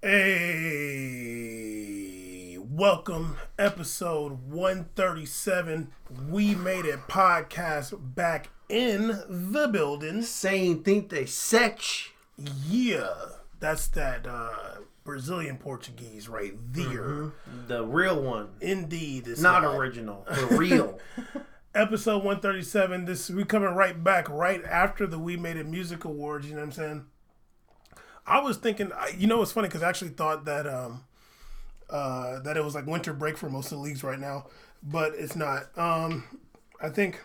Hey, welcome, episode 137. We Made It podcast back in the building. Saying think they sex. Yeah, that's that Brazilian Portuguese right there. Mm-hmm. The real one. Indeed. It's not original, the real. Episode 137. We coming right back right after the We Made It Music Awards, you know what I'm saying? I was thinking, it's funny because I actually thought that that it was like winter break for most of the leagues right now, but it's not. I think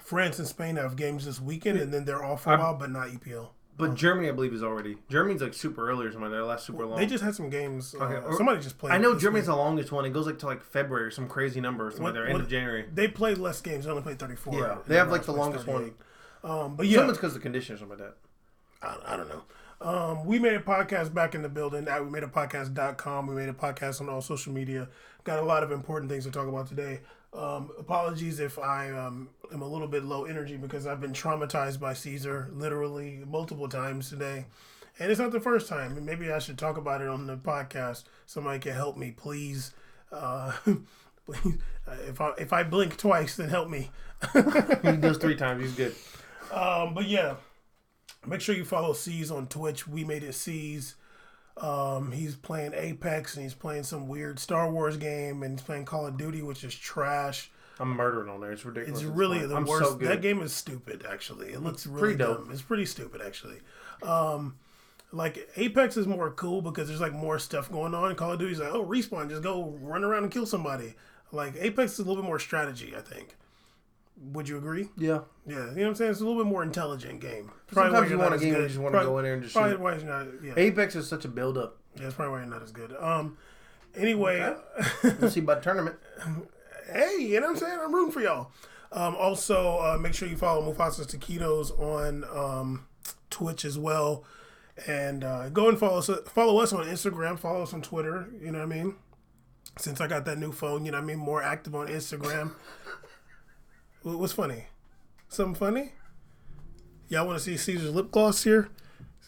France and Spain have games this weekend, and then they're off for a while, but not EPL. But Germany, I believe, is already. Germany's like super early or something. Their last super long. They just had some games. Somebody just played. I know Germany's the longest one. It goes to February or some crazy number or something. End of January. They played less games. They only played 34. Yeah, they have the longest one. But yeah, something's because of the conditions or something like that. I don't know. We made a podcast back in the building at wemadepodcast.com. We made a podcast on all social media. Got a lot of important things to talk about today. Apologies if I am a little bit low energy because I've been traumatized by Caesar literally multiple times today. And it's not the first time. Maybe I should talk about it on the podcast. Somebody can help me, please. Please. If I blink twice, then help me. He does 3 times. He's good. But yeah. Make sure you follow C's on Twitch. We Made It C's. He's playing Apex and he's playing some weird Star Wars game and he's playing Call of Duty, which is trash. I'm murdering on there. It's ridiculous. It's really the worst. So good. That game is stupid, actually. It looks really dumb. It's pretty stupid, actually. Apex is more cool because there's more stuff going on. Call of Duty's respawn, just go run around and kill somebody. Apex is a little bit more strategy, I think. Would you agree? Yeah. Yeah, you know what I'm saying? It's a little bit more intelligent game. Sometimes you want a game where you just want to go in there and just shoot. Why you're not, yeah. Apex is such a build-up. Yeah, that's probably why you're not as good. Anyway. Okay. We'll see about the tournament. Hey, you know what I'm saying? I'm rooting for y'all. Also, make sure you follow Mufasa's Taquitos on Twitch as well. And go and follow us on Instagram. Follow us on Twitter. You know what I mean? Since I got that new phone, you know what I mean? More active on Instagram. What's funny? Something funny? Y'all want to see Caesar's lip gloss here?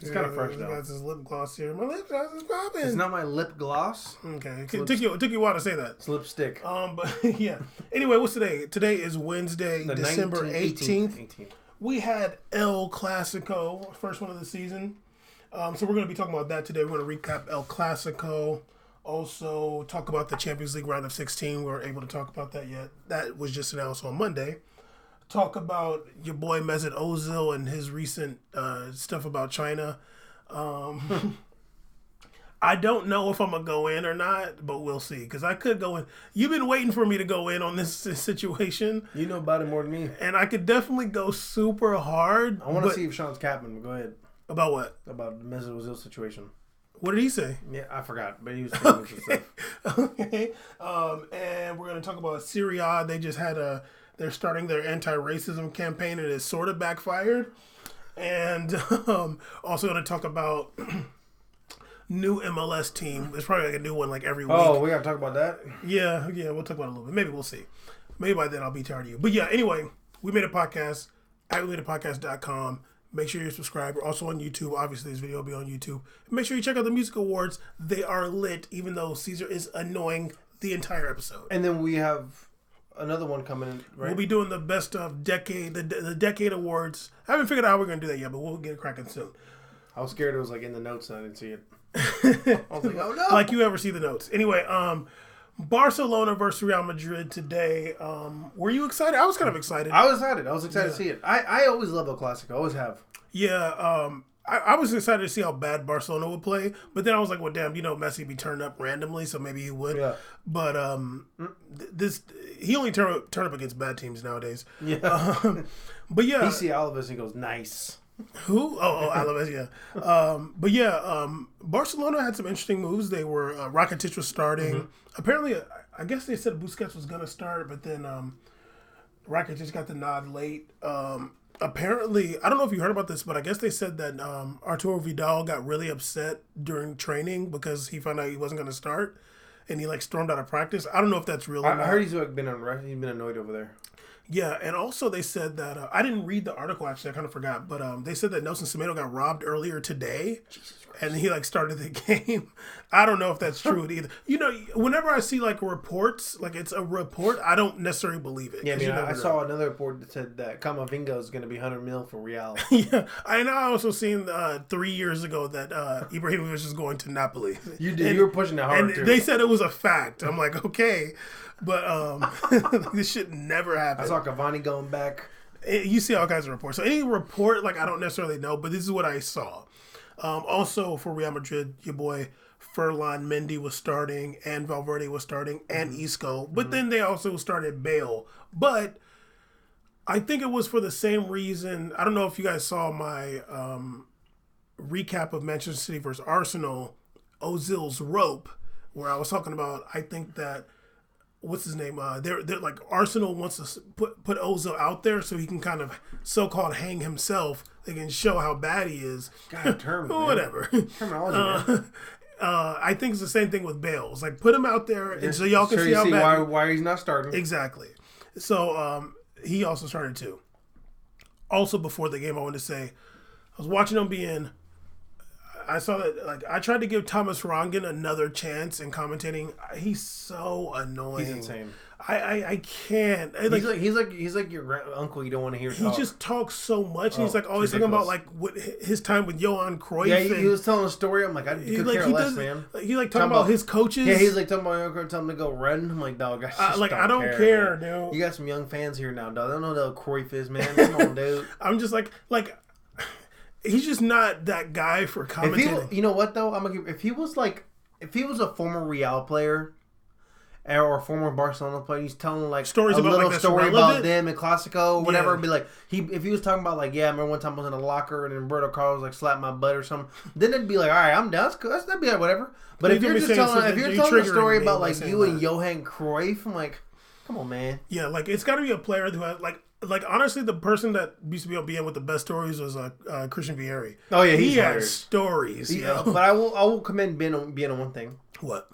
It's kind of fresh, though. Got his lip gloss here. My lip gloss is popping. It's not my lip gloss. Okay. It took you a while to say that. It's lipstick. But yeah. Anyway, what's today? Today is Wednesday, December 18th. We had El Clasico, first one of the season. So we're going to be talking about that today. We're going to recap El Clasico. Also, talk about the Champions League round of 16. We weren't able to talk about that yet. That was just announced on Monday. Talk about your boy Mesut Ozil and his recent stuff about China. I don't know if I'm going to go in or not, but we'll see. Because I could go in. You've been waiting for me to go in on this situation. You know about it more than me. And I could definitely go super hard. I want to see if Sean's capping, but go ahead. About what? About the Mesut Ozil situation. What did he say? Yeah, I forgot, but he was saying some stuff. Okay. And we're going to talk about Serie. They just had they're starting their anti-racism campaign and it sort of backfired. And also going to talk about new MLS team. There's probably a new one every week. Oh, we got to talk about that? Yeah, we'll talk about it a little bit. Maybe we'll see. Maybe by then I'll be tired of you. But yeah, anyway, we made a podcast at wemadepodcast.com. Make sure you're subscribed. We're also on YouTube. Obviously, this video will be on YouTube. Make sure you check out the music awards. They are lit, even though Caesar is annoying the entire episode. And then we have another one coming in, right? We'll be doing the best of decade, the decade awards. I haven't figured out how we're going to do that yet, but we'll get it cracking soon. I was scared it was in the notes and I didn't see it. I was like, oh no. Like you ever see the notes. Anyway, Barcelona versus Real Madrid today. Were you excited? I was kind of excited. I was excited to see it. I always love El Clasico. I always have. Yeah. I was excited to see how bad Barcelona would play, but then I was like, well, damn, Messi be turned up randomly, so maybe he would. Yeah. But he only turn up against bad teams nowadays. Yeah. But yeah. He see Alves and he goes, nice. Who? Oh, Alves, yeah. But yeah, Barcelona had some interesting moves. They were Rakitic was starting. Mm-hmm. Apparently, I guess they said Busquets was going to start, but then Rakitic got the nod late. Apparently, I don't know if you heard about this, but I guess they said that Arturo Vidal got really upset during training because he found out he wasn't going to start, and he stormed out of practice. I don't know if that's real. I heard he's been annoyed over there. Yeah, and also they said that I didn't read the article actually. I kind of forgot, but they said that Nelson Semedo got robbed earlier today, and he like started the game. I don't know if that's true either. You know, whenever I see like reports, like it's a report, I don't necessarily believe it. Yeah, I mean, I saw another report that said that Camavinga is going to be 100 mil for Real. Yeah, I know. I also seen 3 years ago that Ibrahimovic is going to Napoli. You did. You were pushing that hard and too. They said it was a fact. I'm like, okay, but this shit never happened. I saw Cavani going back. You see all kinds of reports. So any report, like I don't necessarily know, but this is what I saw. Also for Real Madrid, your boy Furlan Mendy was starting, and Valverde was starting, and Isco. But then they also started Bale. But I think it was for the same reason. I don't know if you guys saw my recap of Manchester City versus Arsenal, Ozil's rope, where I was talking about. I think that what's his name? They're like Arsenal wants to put Ozil out there so he can kind of so-called hang himself. They can show how bad he is. God, term, whatever. Terminology. Man. I think it's the same thing with Bale. It's like put him out there and so y'all can see how bad. Why he's not starting. Exactly. So he also started too. Also before the game, I wanted to say I was watching him being. I saw that like I tried to give Thomas Rongen another chance in commentating. He's so annoying. He's insane. I can't. He's like your uncle you don't want to hear talk. He just talks so much. And he's like always talking about like what his time with Johan Cruyff. Yeah, he was telling a story. I'm like, I could care less, man. He like talking about his coaches. Yeah, he's like talking about telling him to go run. I'm like, dog, I don't care, dude. You got some young fans here now, dog. They don't know who Cruyff is, man. Come on, dude. I'm just like. He's just not that guy for commentating. You know what though? If he was a former Real player or a former Barcelona player, he's telling like stories a about little like story about them in Clasico or whatever, and be like if he was talking about like, yeah, I remember one time I was in a locker and Roberto Carlos like slapped my butt or something, then it'd be like, all right, I'm down. That'd be like whatever. But if you're telling a story about like you and Johan Cruyff, I'm like, come on, man. Yeah, like it's got to be a player who has like honestly, the person that used to be able to be in with the best stories was Christian Vieri. Oh yeah, he has stories. But I will commend Ben on one thing. What?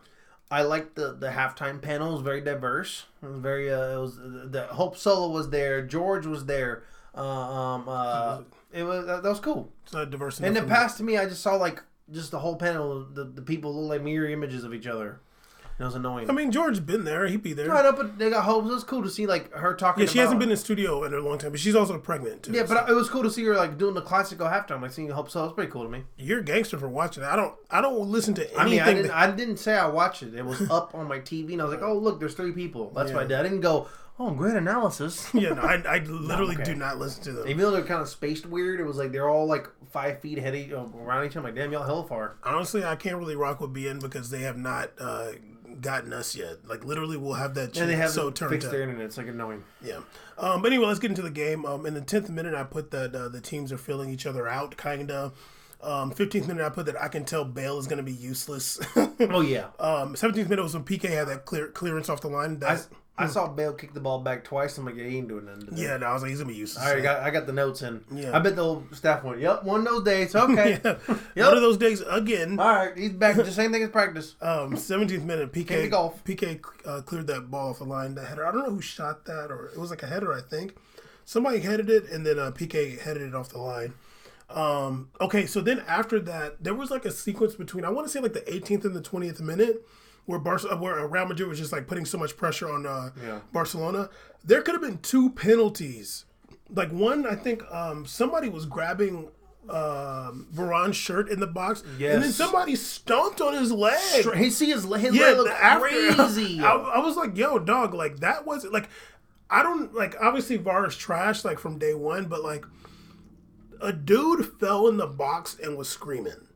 I liked the halftime panel. It was very diverse. It was very the Hope Solo was there. George was there. It was that was cool. It's not diverse. In the past, to me, I just saw like just the whole panel. The people look like mirror images of each other. It was annoying. I mean, George's been there. He'd be there. Right up, but they got Hope. It was cool to see like her talking. Yeah, she hasn't been in studio in a long time, but she's also pregnant too. Yeah, but it was cool to see her like doing the Clasico halftime. Like seeing Hope. So it was pretty cool to me. You're a gangster for watching it. I don't listen to anything. I didn't say I watched it. It was up on my TV, and I was like, oh look, there's 3 people. That's what I did. I didn't go, oh, great analysis. Yeah, no, I literally do not listen to them. Even though they're kind of spaced weird, it was like they're all like 5 feet ahead around each other. I'm like, damn, y'all hella far. Honestly, I can't really rock with BN because they have not gotten us yet. Like literally, we'll have that. And they have so fixed their internet. It's like annoying. Yeah. But anyway, let's get into the game. In the 10th minute, I put that the teams are filling each other out, kind of. 15th minute, I put that I can tell Bale is going to be useless. Oh yeah. 17th minute was when PK had that clearance off the line. I saw Bale kick the ball back twice. I'm like, yeah, he ain't doing nothing today. Yeah, no, I was like, he's gonna be useless. I got the notes in. Yeah. I bet the whole staff went, yep, one of those days. Okay. Yeah. Yep. One of those days again. All right, he's back. The same thing as practice. 17th minute, PK cleared that ball off the line. That header. I don't know who shot that, or it was like a header, I think. Somebody headed it, and then PK headed it off the line. Okay, so then after that, there was like a sequence between, I want to say like the 18th and the 20th minute, where Real Madrid was just like putting so much pressure on Barcelona. There could have been 2 penalties. Like one, I think somebody was grabbing Varane's shirt in the box, and then somebody stomped on his leg. He see his leg look crazy. I was like, yo, dog, like that wasn't like, I don't like, obviously VAR is trash like from day one, but like a dude fell in the box and was screaming.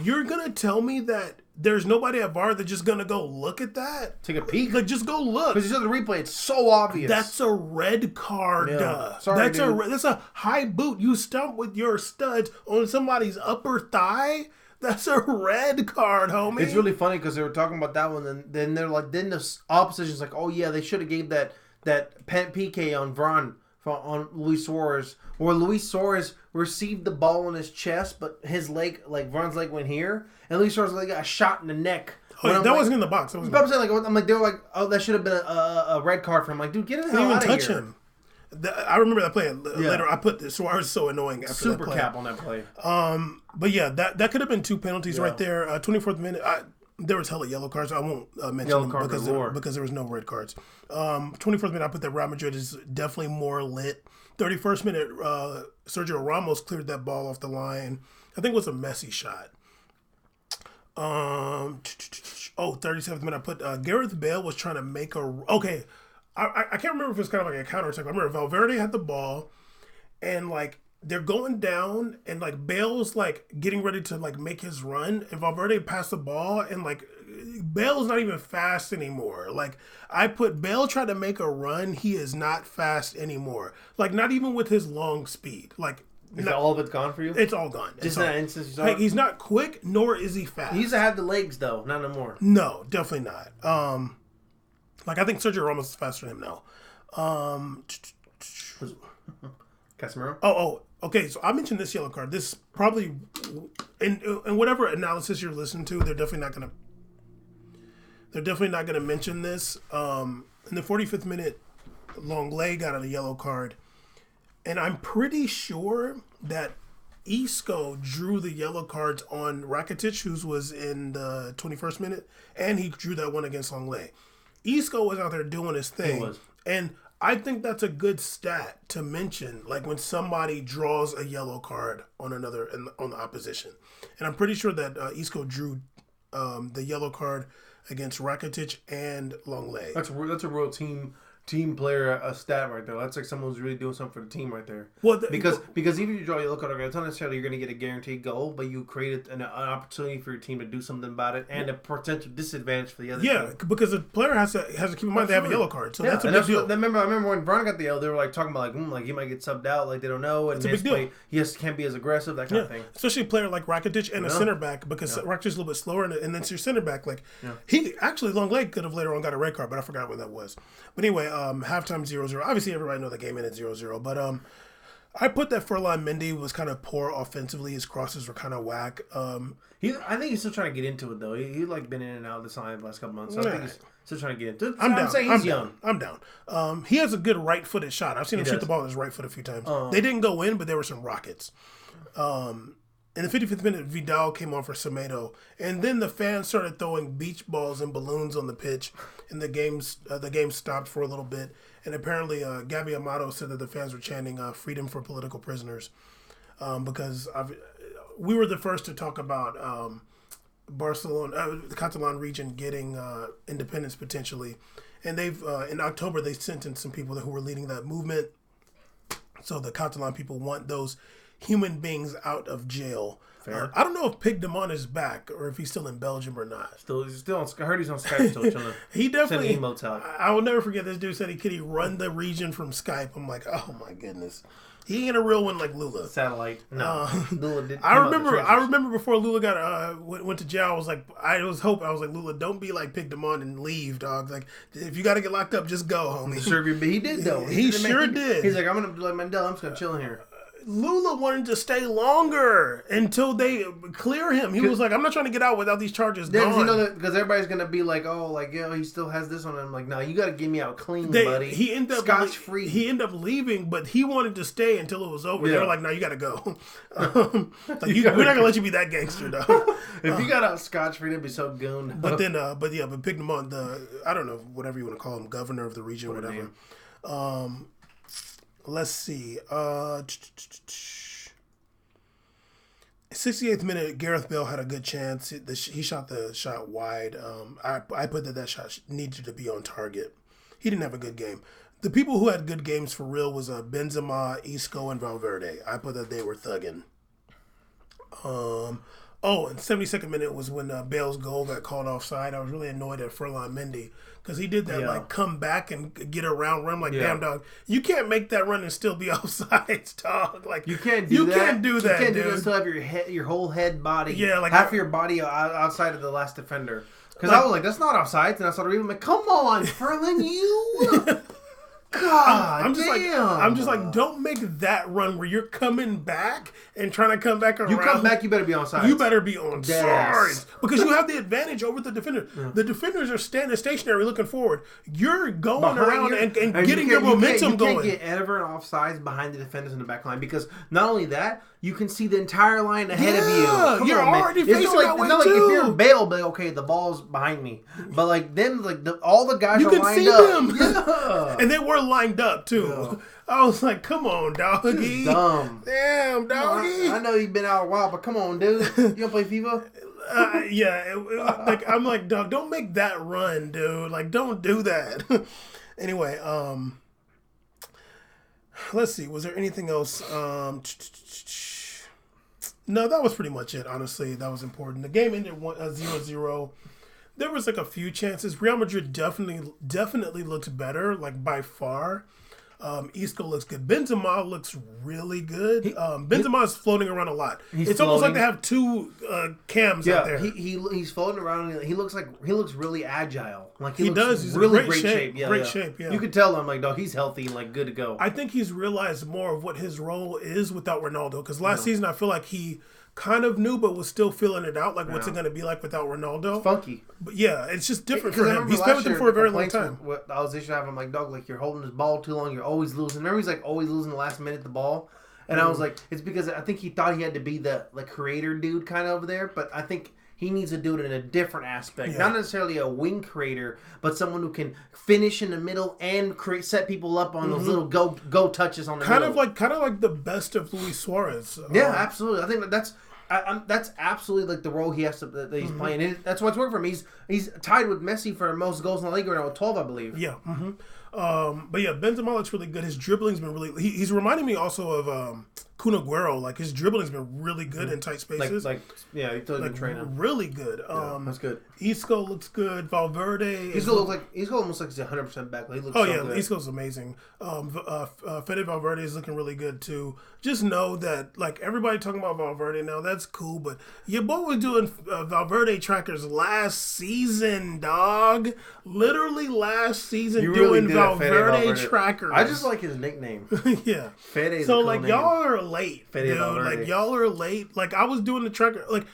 You're gonna tell me that there's nobody at VAR that's just gonna go look at that? Take a peek? Like, just go look. Because you saw the replay, it's so obvious. That's a red card. Yeah. Sorry, that's a high boot. You stomp with your studs on somebody's upper thigh. That's a red card, homie. It's really funny because they were talking about that one, and then they're like, then the opposition's like, oh yeah, they should have gave that PK on Varane on Luis Suarez, where Luis Suarez received the ball in his chest, but his leg, like Varane's leg, went here, and Luis Suarez got a shot in the neck. Oh, that wasn't in the box. I'm like, they were like, oh, that should have been a red card for him. I'm like, dude, get it out of here. He didn't even touch him. I remember that play later. I put Suarez so annoying after Super that play. cap on that play. But yeah, that could have been 2 penalties right there. 24th minute. There was hella yellow cards. I won't mention them because there was no red cards. 24th minute, I put that Real Madrid is definitely more lit. 31st minute, Sergio Ramos cleared that ball off the line. I think it was a Messi shot. 37th minute, I put Gareth Bale was trying to make a... Okay, I can't remember if it was kind of like a counterattack. I remember Valverde had the ball, and like they're going down, and like Bale's like getting ready to like make his run, and Valverde passed the ball, and like Bale's not even fast anymore. Like I put Bale tried to make a run, he is not fast anymore. Like not even with his long speed. Like is all of it gone for you? It's all gone. Just in that instance, you saw like he's not quick, nor is he fast. He used to have the legs though, not no more. No, definitely not. Like I think Sergio Ramos is faster than him now. Casemiro. Oh, okay. So I mentioned this yellow card. This probably in whatever analysis you're listening to, they're definitely not gonna mention this. In the 45th minute, Longley got a yellow card, and I'm pretty sure that Isco drew the yellow cards on Rakitic, who was in the 21st minute, and he drew that one against Longley. Isco was out there doing his thing. He was. And I think that's a good stat to mention, like when somebody draws a yellow card on on the opposition. And I'm pretty sure that Isco drew the yellow card against Rakitic and Longley. That's a real team player stat right there. That's like someone who's really doing something for the team right there. Well, because even if you draw a yellow card, it's not necessarily you're going to get a guaranteed goal, but you created an opportunity for your team to do something about it and a potential disadvantage for the other team. Because the player has to keep in mind they have a yellow card, so that's a big deal. I remember when Brown got the yellow, they were like talking about like he might get subbed out, like they don't know, and his play he can't be as aggressive, that kind of thing. Especially a player like Rakitic and a center back, because Rakitic's a little bit slower, and then it's your center back. Like he actually Longley could have later on got a red card, but I forgot when that was. But anyway, halftime 0-0. Obviously, everybody know the game ended 0-0. But I put that Furlan Mendy was kind of poor offensively. His crosses were kind of whack. I think he's still trying to get into it, though. He like been in and out of the side the last couple months. So I think he's still trying to get into it. I'm saying he's young. I'm down. He has a good right-footed shot. I've seen him shoot the ball with his right foot a few times. They didn't go in, but there were some rockets. In the 55th minute, Vidal came on for Semedo, and then the fans started throwing beach balls and balloons on the pitch, and the game stopped for a little bit. And apparently, Gabby Amato said that the fans were chanting "freedom for political prisoners," because we were the first to talk about Barcelona, the Catalan region getting independence potentially, and they've in October they sentenced some people who were leading that movement. So the Catalan people want those human beings out of jail. I don't know if Pigdemont is back or if he's still in Belgium or not. He's still on. I heard he's on Skype still chilling. He definitely. Sending emotes out. I will never forget this dude said could he run the region from Skype. I'm like, oh my goodness. He ain't a real one like Lula. Satellite. No. Lula did. I remember before Lula got went to jail. I was like, I was like, Lula, don't be like Pigdemont and leave, dog. Like, if you got to get locked up, just go, homie. He did though. He sure did. He's like, I'm gonna do like Mandela. I'm just gonna chill in here. Lula wanted to stay longer until they clear him. He was like, I'm not trying to get out without these charges gone. Because everybody's going to be like, oh, like, he still has this on him. Like, no, you got to get me out clean, buddy. He ended up scotch-free. He ended up leaving, but he wanted to stay until it was over. They were like, no, you got to go. We're not going to let you be that gangster, though. If you got out scotch-free, that'd be so goon. But Pigdemont, I don't know, whatever you want to call him, governor of the region, whatever. Let's see. 68th minute, Gareth Bale had a good chance. He shot the shot wide. I put that shot needed to be on target. He didn't have a good game. The people who had good games for real was Benzema, Isco, and Valverde. I put that they were thugging. And 72nd minute was when Bale's goal got called offside. I was really annoyed at Furlan Mendy because he did that like come back and get around run. Like, damn, dog, you can't make that run and still be offside, dog. Like, you can't do that. You can't do that, dude. You still have your whole head, body, like half of your body outside of the last defender. Because I was like, that's not offside, and I started reading, like, come on, Furlan, you. Come I'm just like, don't make that run where you're coming back and trying to come back around. You come back, you better be on sides. You better be on sides because you have the advantage over the defender. Yeah. The defenders are standing stationary, looking forward. You're going around and getting your momentum going. You can't get ever off sides behind the defenders in the back line because not only that, you can see the entire line ahead of you. Come you're on, already man. facing that way not too. Like if you're Bale, like okay, the ball's behind me, but like then like all the guys you are can lined see up. them, yeah. And they were lined up too. Yeah. I was like, come on, doggy. This is dumb. Damn, doggy. I know you've been out a while, but come on, dude. You don't play FIFA? Like I'm like, dog, don't make that run, dude. Like, don't do that. Anyway, let's see. Was there anything else? No, that was pretty much it. Honestly, that was important. The game ended 0-0. There was like a few chances. Real Madrid definitely looks better, like by far. Isco looks good. Benzema looks really good. Benzema is floating around a lot. It's almost like they have two cams out there. He's floating around. And he looks really agile. Like he does. He's really in great shape. Yeah, great shape. Yeah. You could tell I'm like, dog. He's healthy and like good to go. I think he's realized more of what his role is without Ronaldo. Because last season I feel like he kind of knew, but was still feeling it out. Like, what's it going to be like without Ronaldo? It's funky. But yeah, it's just different for him. He's played with him for a very long time. What I was issue having, I'm like, dog, like you're holding this ball too long. You're always losing. Remember, he's like always losing the last minute the ball. And I was like, it's because I think he thought he had to be the like creator dude kind of over there. But I think he needs to do it in a different aspect. Yeah. Not necessarily a wing creator, but someone who can finish in the middle and set people up on those little go touches on the middle. Kind of like the best of Luis Suarez. Yeah, absolutely. I think that's absolutely like the role he has to that he's playing. And that's what's working for him. He's tied with Messi for most goals in the league right now with 12, I believe. Yeah. But yeah, Benzema looks really good. His dribbling's been really. He's reminding me also of Kun Aguero. Like his dribbling's been really good in tight spaces. He's totally been training. Really good. That's good. Isco looks good. Valverde. Isco almost like he's 100% back. He looks so good. Isco's amazing. Fede Valverde is looking really good too. Just know that like everybody talking about Valverde now, that's cool. But your boy was doing Valverde trackers last season, dog. Literally last season doing Valverde trackers. I just like his nickname. Yeah. Fede's so a cool like name. y'all are late, Fede dude. Valverde. Like y'all are late. Like I was doing the tracker. Like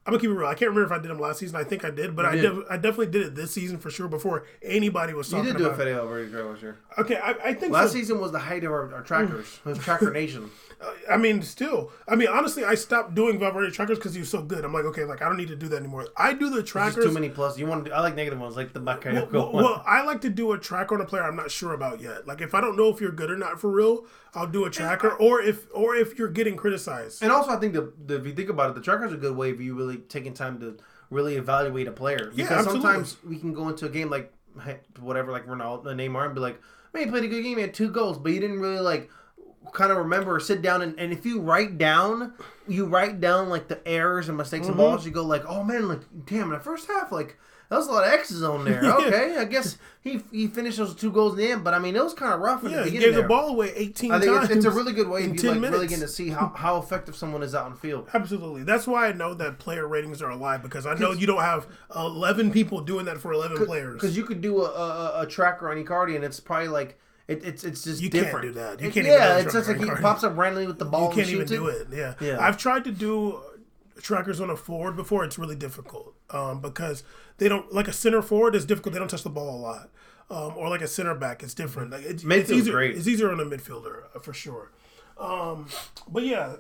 I'm gonna keep it real. I can't remember if I did them last season. I think I did, but I definitely did it this season for sure. Before anybody was talking about it. You did do a Fede Valverde last year. Okay, I think last season was the height of our trackers. It was Tracker Nation. I mean, honestly, I stopped doing Valverde trackers because he was so good. I'm like, okay, like I don't need to do that anymore. I do the trackers. Too many plus. I like negative ones, like the Bakayoko one. Well, I like to do a tracker on a player I'm not sure about yet. Like if I don't know if you're good or not for real, I'll do a tracker. Or if you're getting criticized. And also, I think if you think about it, the tracker's a good way of you really taking time to really evaluate a player. Because sometimes we can go into a game like whatever, like Ronaldo, Neymar, and be like, man, he played a good game. He had 2 goals, but he didn't really like kind of remember or sit down and if you write down like the errors and mistakes and balls, you go like, oh man, like damn, in the first half, like that was a lot of X's on there. Okay, I guess he finished those 2 goals in the end, but I mean it was kind of rough in the beginning. He gave the ball away 18 times. I think it's a really good way of you like minutes. really getting to see how effective someone is out on the field. Absolutely, that's why I know that player ratings are alive because I know you don't have 11 people doing that for 11 players. Because you could do a tracker on Icardi and it's probably like. It's just you different. You can't do that. You can't even it's just like he pops up randomly with the ball. You can't even do it. Yeah. I've tried to do trackers on a forward before. It's really difficult because they don't like a center forward is difficult. They don't touch the ball a lot, or like a center back. It's different. Like it's easier. Great. It's easier on a midfielder for sure. But yeah.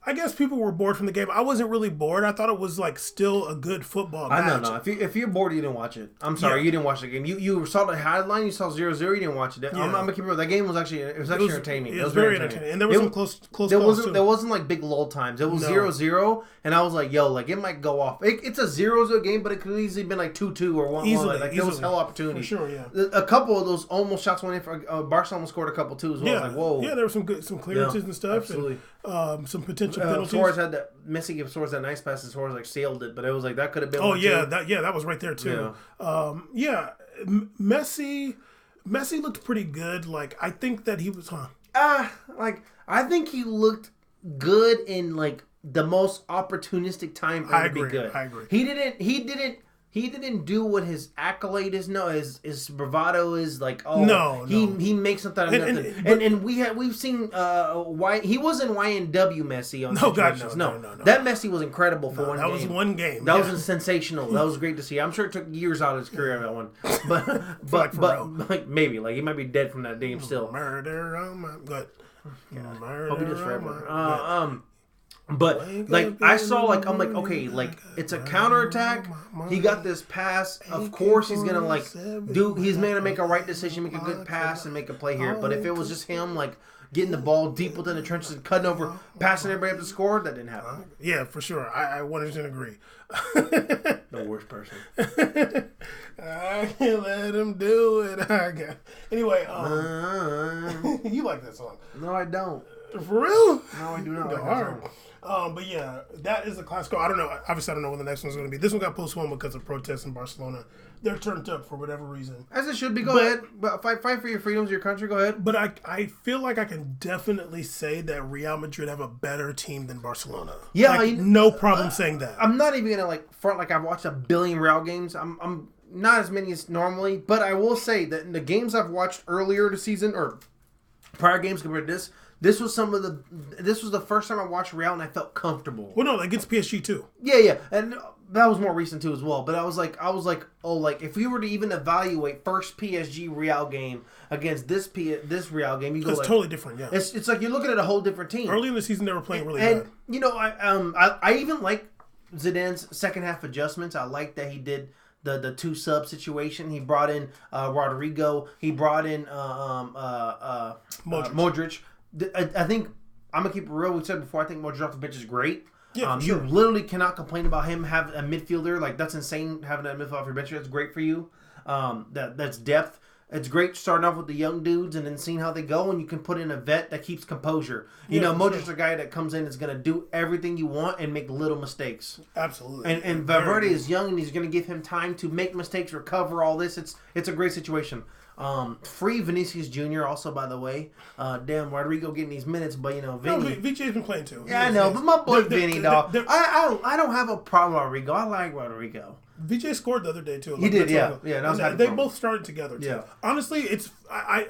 I guess people were bored from the game. I wasn't really bored. I thought it was like still a good football match. No. If you're bored, you didn't watch it. I'm sorry, you didn't watch the game. You saw the headline, you saw 0-0, you didn't watch it. I'm gonna keep it real. That game was actually entertaining. It was very entertaining, and there was some close there calls too. There wasn't like big lull times. It was 0-0, and I was like, yo, like it might go off. It's a 0-0 game, but it could easily been like 2-2 or 1-1. Like there was hell opportunity. For sure, yeah. A couple of those almost shots went in for Barcelona scored a couple too as well. Yeah, like whoa. Yeah, there were some clearances and stuff. Absolutely. And, some potential penalties. Suarez had that. Messi gave Suarez that nice pass, and Suarez like sailed it, but it was like that could have been. Oh yeah, that was right there too. Yeah. Messi looked pretty good. Like I think that he was, I think he looked good in like the most opportunistic time for him to be good. I agree. He didn't he didn't do what his accolade is. No, his bravado is like. Oh, no. He makes something out of nothing. And we've seen why he wasn't YNW Messi on. No, God, no. That Messi was incredible for one game. That was one game. That was sensational. That was great to see. I'm sure it took years out of his career that one, but like maybe like he might be dead from that game still. Murder on my gut. Hope he does forever. But like I saw, like I'm like, okay, like it's a counterattack. He got this pass. Of course he's gonna like he's gonna make a right decision, make a good pass, and make a play here. But if it was just him like getting the ball deep within the trenches and cutting over, passing everybody up to score, that didn't happen. Yeah, for sure. I 100% agree. The worst person. I can't let him do it. Anyway, you like that song? No, I don't. For real? No, I do not. But yeah, that is a Clasico. I don't know. Obviously, I don't know when the next one's going to be. This one got postponed because of protests in Barcelona. They're turned up for whatever reason. As it should be. Go ahead. But fight for your freedoms, your country. Go ahead. But I feel like I can definitely say that Real Madrid have a better team than Barcelona. Yeah, like, no problem saying that. I'm not even gonna like front like I've watched a billion Real games. I'm not as many as normally, but I will say that in the games I've watched earlier this season or prior games compared to this. This was the first time I watched Real and I felt comfortable. Well, no, against PSG too. Yeah, and that was more recent too as well. But I was like, oh, like if we were to even evaluate first PSG Real game against this Real game, you go it's like, totally different. Yeah, it's like you're looking at a whole different team. Early in the season, they were playing really bad. You know, I even like Zidane's second half adjustments. I like that he did. The two sub situation. He brought in Rodrigo. He brought in Modric. I think I'm gonna keep it real. We said before. I think Modric off the bench is great. Yeah, you literally cannot complain about him having a midfielder like that's insane. Having a midfielder off your bench, that's great for you. That's depth. It's great starting off with the young dudes and then seeing how they go, and you can put in a vet that keeps composure. You know, Modric's a guy that comes in is going to do everything you want and make little mistakes. Absolutely. And Valverde is young, and he's going to give him time to make mistakes, recover all this. It's a great situation. Free Vinicius Jr. also, by the way. Damn, Rodrigo getting these minutes, but you know, Vinny. No, VJ's been playing too. Yeah, I know, but my boy Vinny, dog. I don't have a problem with Rodrigo. I like Rodrigo. VJ scored the other day too. He did, yeah. They both started together too. Yeah. Honestly, it's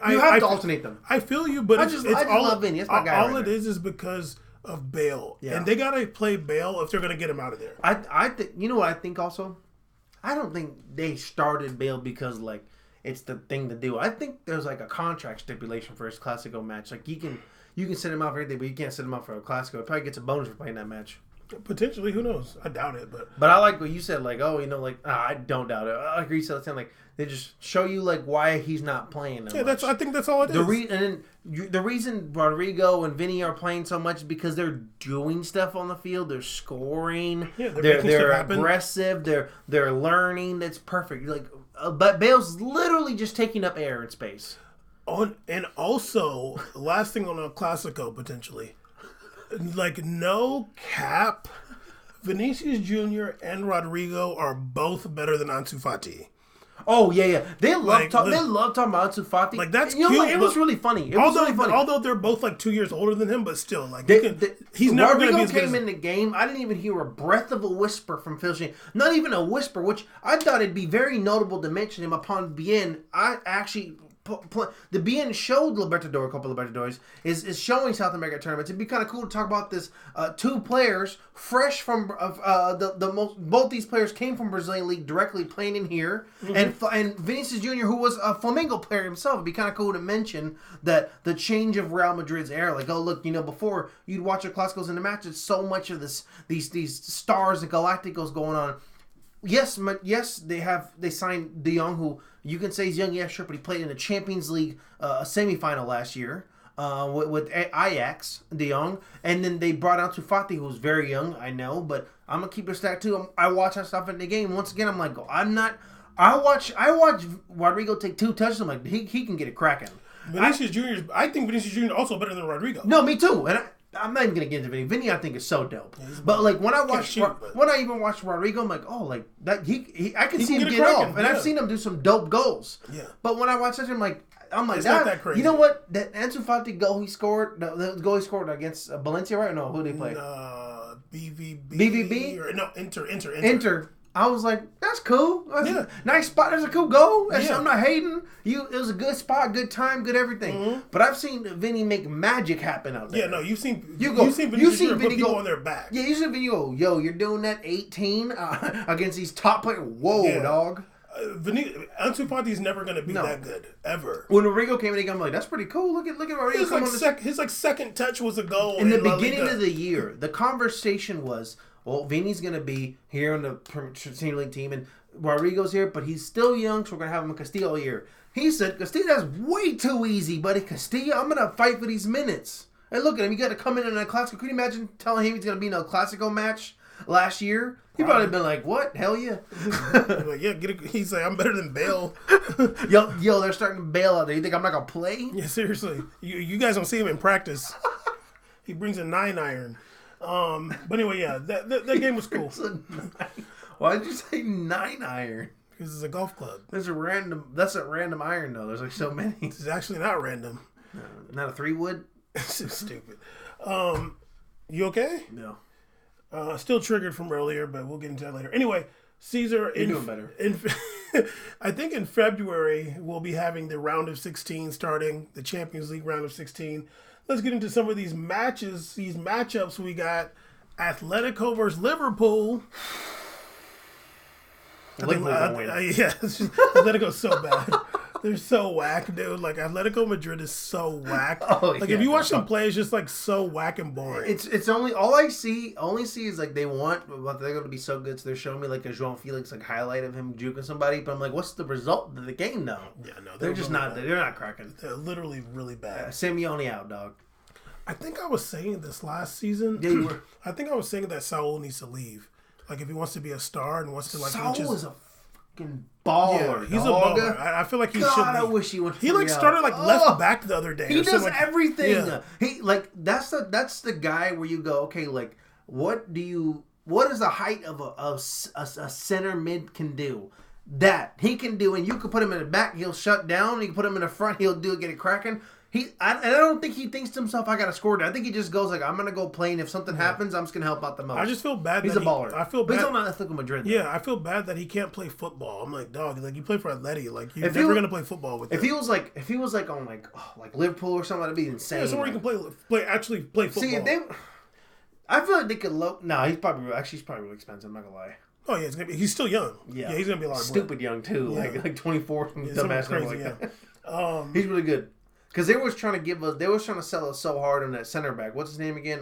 you have to alternate them. I feel you, but I just love Vinny. That's my guy. All it is because of Bale, and they gotta play Bale if they're gonna get him out of there. I think you know what I think also. I don't think they started Bale because like it's the thing to do. I think there's like a contract stipulation for his Clasico match. Like you can set him out for anything, but you can't set him out for a Clasico. It probably gets a bonus for playing that match. Potentially, who knows? I doubt it, but I like what you said. Like, oh, you know, like I don't doubt it. I agree. So like they just show you like why he's not playing. Yeah, much. I think that's all it is. The reason Rodrigo and Vinny are playing so much is because they're doing stuff on the field. They're scoring. Yeah, they're aggressive. They're learning. That's perfect. Like, but Bale's literally just taking up air and space. And also, last thing on a Clasico potentially. Like, no cap, Vinicius Jr. and Rodrigo are both better than Ansu Fati. Oh, yeah. They love talking about Ansu Fati. Like, that's cute. Know, it was really funny. Although they're both like 2 years older than him, but still, like, he's never going to be as good. Rodrigo came in the game. I didn't even hear a breath of a whisper from Phil Shane. Not even a whisper, which I thought it'd be very notable to mention him upon Bien. I actually... The BN showed a couple of Libertadores, is showing South America tournaments. It'd be kind of cool to talk about this. Two players fresh from both these players came from Brazilian league directly playing in here, and Vinicius Jr., who was a Flamengo player himself. It'd be kind of cool to mention that the change of Real Madrid's era. Like, oh look, you know, before you'd watch your Clásicos in the matches, so much of these stars and Galacticos going on. Yes, they signed De Jong, who you can say he's young, yeah, sure, but he played in the Champions League semifinal last year with Ajax, De Jong, and then they brought out Fati, who was very young, I know, but I'm gonna keep it stack too. I watch that stuff in the game. Once again, I'm like, I watch Rodrigo take 2 touches. I'm like, he can get it cracking. Vinicius Jr. I think Vinicius Jr. is also better than Rodrigo. No, me too, and I'm not even gonna get into Vinny. Vinny, I think, is so dope. But like when I even watch Rodrigo, I'm like, oh, like that. I can see him get off, and I've seen him do some dope goals. Yeah. But when I watch that, I'm like, it's not that crazy. You know what? That Ansu Fati goal he scored, the goal he scored against Valencia, right? No, who did he play? BVB. Or, no, Inter. I was like, that's cool. Yeah. Nice spot. There's a cool goal. Yeah. I'm not hating. It was a good spot, good time, good everything. Mm-hmm. But I've seen Vinny make magic happen out there. Yeah, no, you've seen Vinny go on their back. Yeah, you've seen Vinny go, yo, you're doing that 18 against these top players. Whoa, dog. Ansu Fati's never going to be that good, ever. When Rodrigo came in, I'm like, that's pretty cool. Look at Rodrigo. His second touch was a goal. In the beginning of the year, the conversation was, well, Vinny's going to be here on the Premier League team, and Rodrigo's here, but he's still young, so we're going to have him in Castillo here. He said, Castillo, that's way too easy, buddy. Castillo, I'm going to fight for these minutes. And look at him. You got to come in a Clasico. Could you imagine telling him he's going to be in a Clasico match last year? He'd probably been like, what? Hell yeah. Like, yeah, he's like, I'm better than Bale. yo, they're starting to bail out there. You think I'm not going to play? Yeah, seriously. You guys don't see him in practice. He brings a 9-iron. But anyway, yeah, that game was cool. Why did you say 9-iron? Because it's a golf club. That's a random iron, though. There's like so many. It's actually not random. No, not a 3-wood? So stupid. You okay? No. Still triggered from earlier, but we'll get into that later. Anyway, Caesar, you're doing better. I think in February we'll be having the round of 16 starting, the Champions League round of 16. Let's get into some of these matches, these matchups we got. Atletico versus Liverpool. Atletico's so bad. They're so whack, dude. Like, Atletico Madrid is so whack. If you watch them play, it's just like so whack and boring. It's only all I see is like they're going to be so good. So they're showing me like a João Felix like highlight of him juking somebody. But I'm like, what's the result of the game though? Yeah, no, they're just not. They're not cracking. They're literally really bad. Simeone out, dog. I think I was saying this last season. Yeah, you were. I think I was saying that Saul needs to leave. Like, if he wants to be a star and wants to like. Saul is a fucking baller. Yeah, he's a baller. I feel like he should. I wish he would. He like started like left back the other day. He does everything. Yeah. He like that's the guy where you go, okay, like what is the height of a center mid can do? That he can do, and you can put him in the back, he'll shut down. You can put him in the front, he'll get it cracking. I don't think he thinks to himself, I got to score. I think he just goes like, I'm going to go play, and if something happens, I'm just going to help out the most. I just feel bad. He's a baller. I feel bad. But he's on Atletico Madrid. Though. Yeah, I feel bad that he can't play football. I'm like, dog, like you play for Atleti, like you're never going to play football with him. If he was like on like Liverpool or something, that'd be insane. Yeah, somewhere he can actually play football. See, I feel like they could No, he's probably really expensive. I'm not gonna lie. Oh yeah, he's still young. Yeah, he's gonna be a lot of stupid young too. Yeah. Like 24, dumbass crazy. Yeah. He's really good. Because they was trying to sell us so hard on that center back. What's his name again?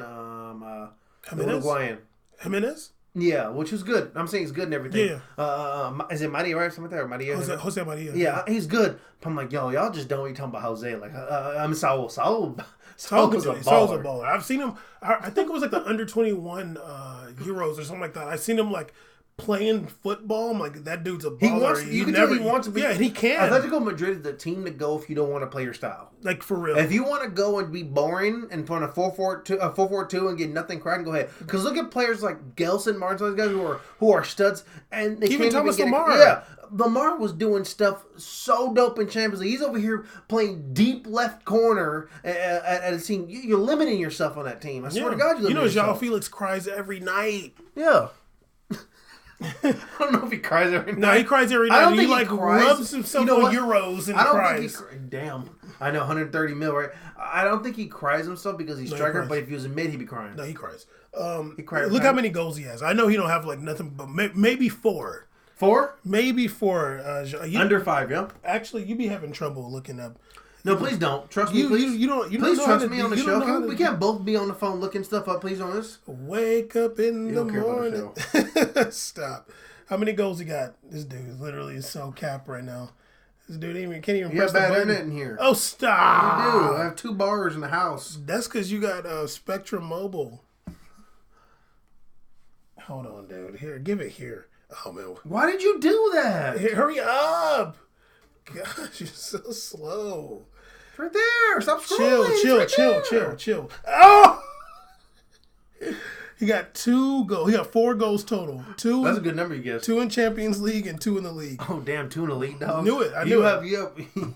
Uruguayan. Jimenez? Yeah, which was good. I'm saying he's good and everything. Yeah. Is it Maria, right? Something like that? Or Maria? Jose Maria. Yeah, he's good. But I'm like, y'all just don't be talking about Jose. Like, I'm Saul. Saul's a baller. I've seen him. I think it was like the under 21 Euros or something like that. I've seen him like playing football. I'm like, that dude's a baller. He wants to be. Yeah, and he can. Atletico Madrid is the team to go if you don't want to play your style. Like, for real. If you want to go and be boring and put a 4-4-2 and get nothing cracking, go ahead. Because look at players like Gelson, Martin, those guys who are studs, and they even can't Thomas even get Lamar. Yeah, Lamar was doing stuff so dope in Champions League. He's over here playing deep left corner at a team. You're limiting yourself on that team. I swear to God, you know, João Felix cries every night. Yeah. I don't know if he cries every night. No, he cries every night. I don't think he rubs himself on Euros and cries. Damn. I know, 130 mil, right? I don't think he cries himself because he's striker, but if he was a mid, he'd be crying. No, he cries. He cries. Look how many goals he has. I know he don't have like nothing, but maybe 4. 4? Maybe 4. Under 5, yeah? Actually, you be having trouble looking up. No, please don't. Trust me, please. You don't trust me on the show. We can't both be on the phone looking stuff up, please, on this. Wake up in the morning. Stop. How many goals he got? This dude literally is so cap right now. This dude can't even press the button. You have bad internet in here. Oh, stop. I do. I have 2 bars in the house. That's because you got Spectrum Mobile. Hold on, dude. Here, give it here. Oh, man. Why did you do that? Hey, hurry up. Gosh, you're so slow. It's right there. Stop scrolling. Chill. Oh! He got 2 goals. He got 4 goals total. 2. That's a good number, you guess. 2 in Champions League and 2 in the league. Oh, damn, 2 in the league, dog. I knew it.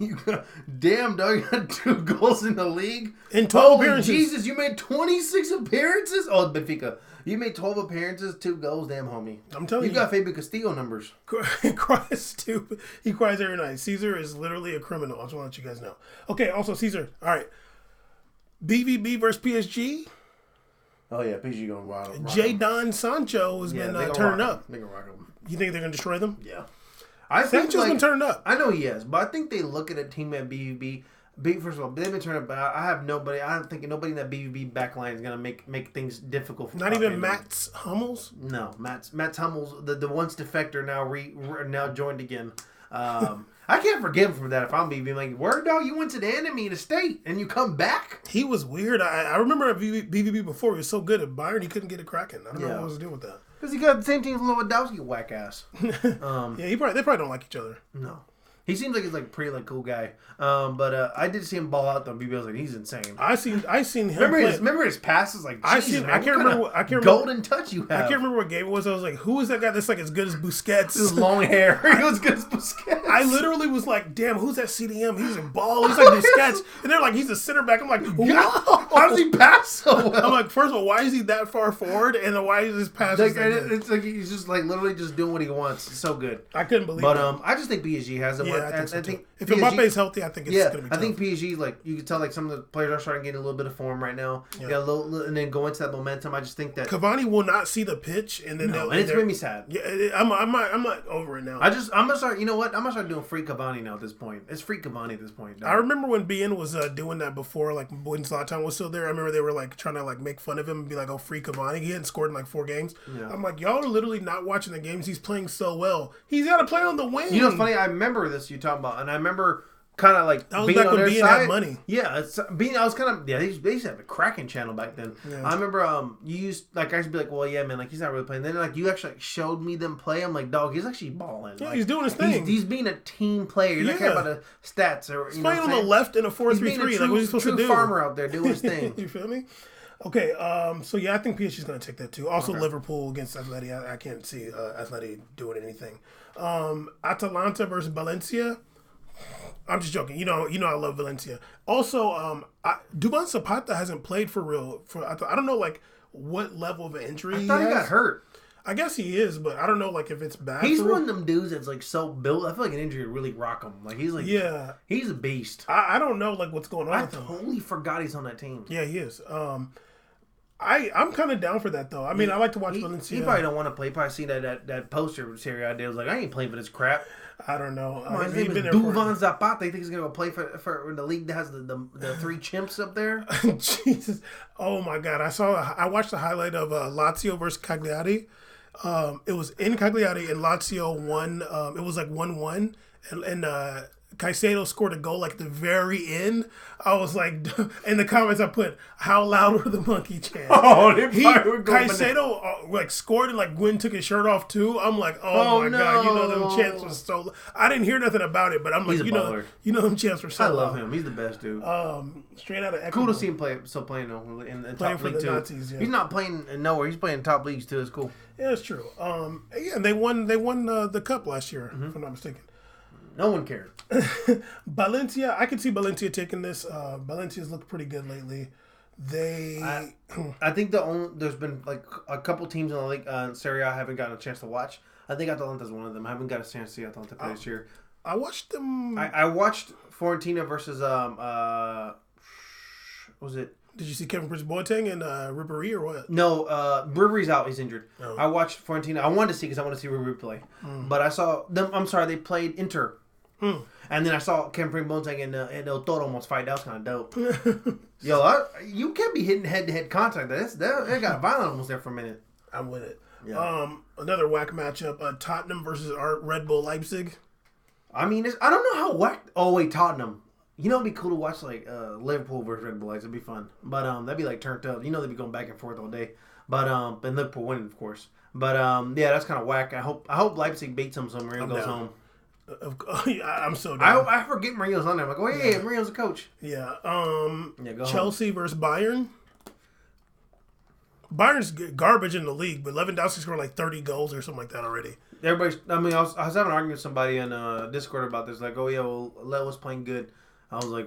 You got, damn, dog, you got 2 goals in the league? In 12 Holy appearances. Jesus, you made 26 appearances? Oh, Benfica. You made 12 appearances, 2 goals, damn homie. I'm telling you. You got Fabian Castillo numbers. Cries stupid. He cries every night. Caesar is literally a criminal. I just want to let you guys know. Okay, also Caesar. All right. BVB versus PSG. Oh yeah, PSG going wild. Jadon Sancho has been turning up. They gonna rock him. You think they're gonna destroy them? Yeah. Sancho's been turning up. I know he has, but I think they look at a team at BVB. First of all, they've been turning up. But I have nobody. I don't think nobody in that BVB backline is gonna make things difficult. For Not even Mats Hummels. No, Mats Hummels, the once defector now joined again. I can't forgive him for that. If I'm BVB, like, word dog, you went to the enemy state and you come back. He was weird. I remember at BVB before. He was so good at Bayern, he couldn't get it cracking. I don't know what was doing with that. Because he got the same team as Lewandowski, whack ass. Yeah, they probably don't like each other. No. He seems like he's like pretty cool guy. But I did see him ball out though. BB was like, he's insane. I seen him. Remember his passes? Like, I can't remember. Golden touch you have. I can't remember what game it was. I was like, who is that guy that's like as good as Busquets? His long hair. He was good as Busquets. I literally was like, damn, who's that CDM? He's a ball. He's like Busquets. And they're like, he's a center back. I'm like, wow. How does he pass so well? I'm like, first of all, why is he that far forward? And then why is his pass? It's like he's just like literally just doing what he wants. It's so good. I couldn't believe it. But I just think PSG has it. Yeah, I think if Mbappe's healthy, I think it's going to be tough. I think PSG, like, you can tell, like, some of the players are starting to get a little bit of form right now. Yeah. Got a little, and then go into that momentum. I just think that Cavani will not see the pitch, and then and it's made me sad. Yeah, I'm not over it now. I'm gonna start. You know what? I'm gonna start doing free Cavani now. At this point, it's free Cavani at this point. I remember when BN was doing that before, like when Zlatan was still there. I remember they were like trying to like make fun of him and be like, "Oh, free Cavani." He hadn't scored in like 4 games. Yeah. I'm like, y'all are literally not watching the games. He's playing so well. He's got to play on the wing. You know, what's funny? I remember this you talking about, and I remember kind of like that was being back on when BN had money. Yeah, I was kind of they used to have a cracking channel back then. Yeah. I remember you used I used to be like, well, yeah, man, like he's not really playing. Then like you actually like, showed me them play. I'm like, dog, he's actually balling. Yeah, like, he's doing his thing. He's being a team player. You're not caring about the stats or he's playing on the left in a 4-3-3. Like what's he supposed to do? Farmer out there doing his thing. You feel me? Okay, so yeah, I think PSG's going to take that too. Also, Liverpool against Atleti. I can't see Atleti doing anything. Atalanta versus Valencia. I'm just joking. You know, I love Valencia. Also, Duban Zapata hasn't played for real. I don't know like what level of injury. I thought he got hurt. I guess he is, but I don't know like if it's bad. He's one of them dudes that's like so built. I feel like an injury would really rock him. Like he's like he's a beast. I don't know like what's going on with him. I totally forgot he's on that team. Yeah, he is. I'm kind of down for that though. I mean, I like to watch Valencia. He probably don't want to play. Probably see that poster Serie I did. Was like, I ain't playing for this crap. I don't know. His name is Duvan Zapata. You think he's gonna go play for the league that has the 3 chimps up there? Jesus! Oh my God! I watched the highlight of Lazio versus Cagliari. It was in Cagliari and Lazio won. It was like 1-1, and Caicedo scored a goal like at the very end. I was like, in the comments I put, how loud were the monkey chants? Oh, Caicedo like scored and like Gwen took his shirt off too. I'm like, oh my God, you know them chants was so. I didn't hear nothing about it, but I'm like, you know them chants were so. I love him. He's the best dude. Straight out of Ecuador. Cool to see him playing though in top league too. Nazis, yeah. He's not playing nowhere. He's playing top leagues too. It's cool. Yeah, it's true. Yeah, they won the cup last year, if I'm not mistaken. No one cared. Valencia, I could see Valencia taking this. Valencia's looked pretty good lately. I think there's been like a couple teams in the league, Serie I haven't gotten a chance to watch. I think Atalanta's one of them. I haven't got a chance to see Atalanta play this year. I watched them. I watched Fiorentina versus what was it? Did you see Kevin Prince Boateng and Ribéry or what? No, Ribéry's out. He's injured. Oh. I watched Fiorentina. I wanted to see because I want to see Ribéry play. But I saw them. I'm sorry, they played Inter. And then I saw Kevin Prince Boateng and El Toro almost fight. That was kind of dope. Yo, you can't be hitting head-to-head contact. They got violent almost there for a minute. I'm with it. Yeah. Another whack matchup: Tottenham versus Red Bull Leipzig. I mean, I don't know how whack. Oh wait, Tottenham. You know, it'd be cool to watch like Liverpool versus Red Bull Leipzig. It'd be fun, but that'd be like turned up. You know, they'd be going back and forth all day. But and Liverpool winning, of course. But yeah, that's kind of whack. I hope Leipzig beats them so Mourinho goes home. I'm so down. I forget Mourinho's on there. I'm like, oh yeah, Mourinho's a coach. Yeah. Chelsea versus Bayern. Bayern's garbage in the league, but Lewandowski scored like 30 goals or something like that already. I was having an argument with somebody on Discord about this. Like, oh yeah, well, Lew was playing good. I was like,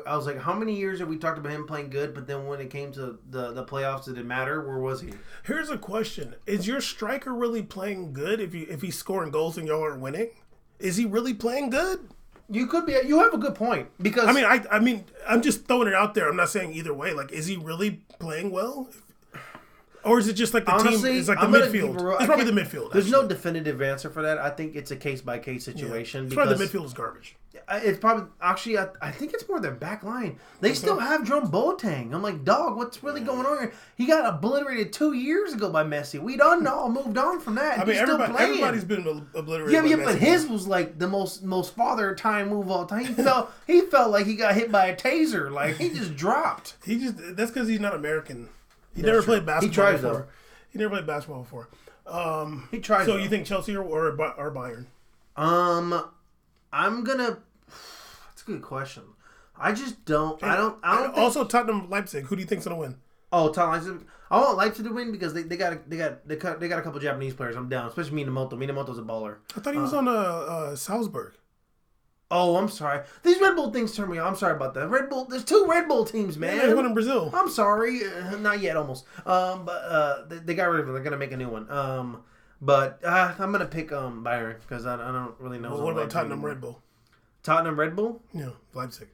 I was like, how many years have we talked about him playing good? But then when it came to the playoffs, did it matter? Where was he? Here's a question: is your striker really playing good? If he's scoring goals and y'all aren't winning, is he really playing good? You could be. You have a good point because I mean, I'm just throwing it out there. I'm not saying either way. Like, is he really playing well? Or is it just like the team? It's like the midfield. It's probably the midfield. There's no definitive answer for that. I think it's a case by case situation. Yeah. It's probably the midfield is garbage. It's probably actually. I think it's more their back line. They still have Jerome Boateng. I'm like, dog, what's really going on here? He got obliterated 2 years ago by Messi. We done all moved on from that. I mean, everybody's been obliterated. Yeah, but his was like the most father time move of all time. He felt like he got hit by a taser. Like he just dropped. That's because he's not American. He never played basketball. He tried before. though. He never played basketball before. He tried. So you think Chelsea or Bayern? I'm gonna. That's a good question. I just don't. I don't. Also, Tottenham Leipzig. Who do you think's gonna win? Oh, Tottenham Leipzig. I want Leipzig to win because they got a couple Japanese players. I'm down, especially Minamoto. Minamoto's a baller. I thought he was on Salzburg. Oh, I'm sorry. These Red Bull things turn me on. I'm sorry about that. Red Bull. There's 2 Red Bull teams, man. Yeah, there's one in Brazil. I'm sorry. Not yet, almost. But they got rid of it. They're gonna make a new one. But I'm gonna pick Bayern because I don't really know. Well, what about Tottenham Red Bull? Tottenham Red Bull? Yeah, Leipzig.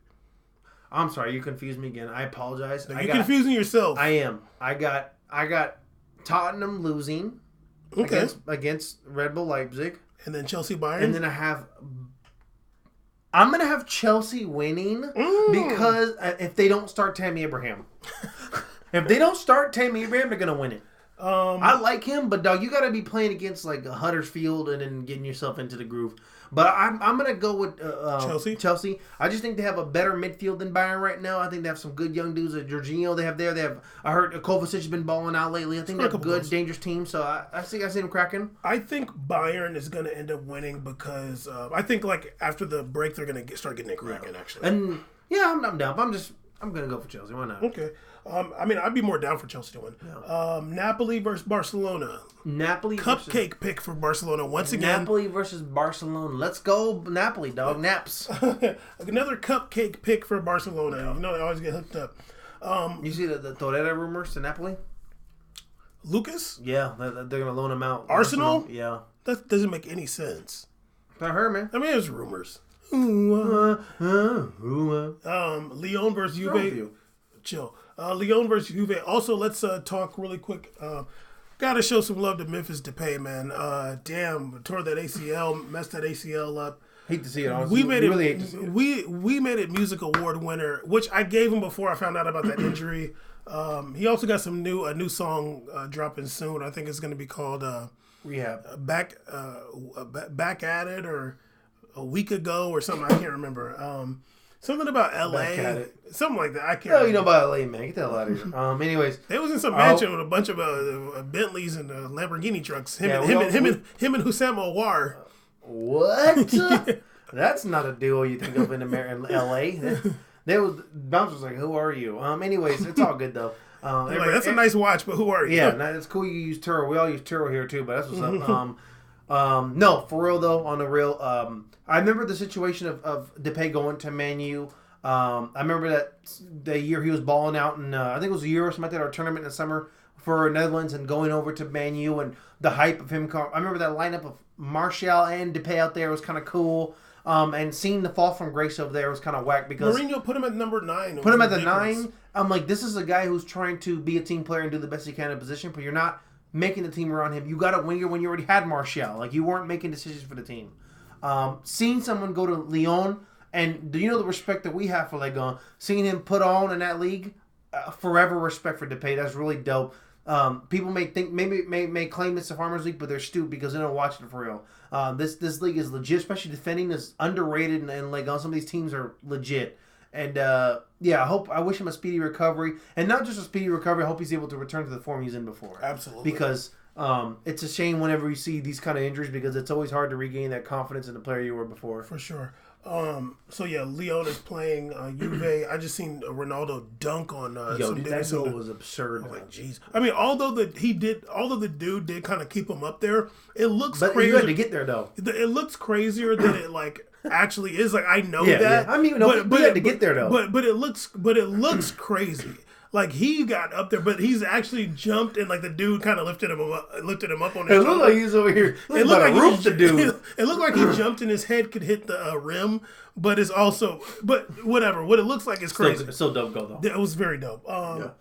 I'm sorry, you confused me again. I apologize. No, you're confusing yourself. I am. I got Tottenham losing against Red Bull Leipzig, and then Chelsea Bayern, and then I'm gonna have Chelsea winning because if they don't start Tammy Abraham, they're gonna win it. I like him, but dog, you got to be playing against like Huddersfield and then getting yourself into the groove. But I'm gonna go with Chelsea. I just think they have a better midfield than Bayern right now. I think they have some good young dudes. Jorginho they have there. They have. I heard Kovacic has been balling out lately. I think they have a good, dangerous team. So I see them cracking. I think Bayern is gonna end up winning because I think like after the break they're gonna start getting it cracking actually. And yeah, I'm down. But I'm gonna go for Chelsea. Why not? Okay. I mean, I'd be more down for Chelsea to win. Yeah. Napoli versus Barcelona. Cupcake pick for Barcelona once again. Napoli versus Barcelona. Let's go Napoli, dog. Naps. Another cupcake pick for Barcelona. Yeah. You know, they always get hooked up. You see the Torreira rumors to Napoli? Lucas? Yeah, they're going to loan him out. Arsenal? Yeah. That doesn't make any sense. I heard, man. I mean, it's rumors. Lyon versus Juve. Chill. Lyon versus Juve. Also, let's talk really quick. Gotta show some love to Memphis Depay, man. Damn, tore that ACL, messed that ACL up. Hate to see it, honestly. Really hate to see it. We made it Music Award winner, which I gave him before I found out about that injury. He also got a new song dropping soon. I think it's going to be called Rehab. Back at it, or a week ago or something. I can't remember. Something about LA, something like that. I can't. No, you know about LA, man. Get the hell out of here. Anyways, they was in some mansion with a bunch of Bentleys and Lamborghini trucks. Him and Hussam Aouar. What? Yeah. That's not a duo you think of in LA. Bounce was like, "Who are you?" Anyways, it's all good though. Like, that's a nice watch, but who are you? Yeah, it's cool. You use Turo. We all use Turo here too, but that's what's up. No, for real though. On the real, I remember the situation of Depay going to Man U. I remember that the year he was balling out, and I think it was a Euro or something like that, or a tournament in the summer for Netherlands, and going over to Man U, and the hype of him. I remember that lineup of Martial and Depay out there was kind of cool. And seeing the fall from grace over there was kind of whack because Mourinho put him at number 9. Put him at the 9. I'm like, this is a guy who's trying to be a team player and do the best he can in position, but you're not making the team around him. You got it when you already had Martial. Like, you weren't making decisions for the team. Seeing someone go to Lyon, and do you know the respect that we have for Legon? Seeing him put on in that league, forever respect for Depay. That's really dope. People may think may claim it's a farmers league, but they're stupid because they don't watch it for real. This league is legit, especially defending is underrated, and like on some of these teams are legit. And I wish him a speedy recovery, and not just a speedy recovery. I hope he's able to return to the form he's in before. Absolutely, because it's a shame whenever you see these kind of injuries because it's always hard to regain that confidence in the player you were before. For sure. So yeah, Leon is playing Juve. I just seen Ronaldo dunk on some dude. That goal was absurd. Like, jeez. I mean, although the dude did kind of keep him up there, it looks crazy. You had to get there though. It looks crazier than it like actually is. Like I know that. Yeah. I mean, but you had to get there though. But it looks crazy. Like he got up there, but he's actually jumped and like the dude kind of lifted him up on his shoulder. It looked like he's over here. It looked like it looked like he jumped and his head could hit the rim, but it's also whatever. What it looks like is crazy. It's so dope, though. It was very dope.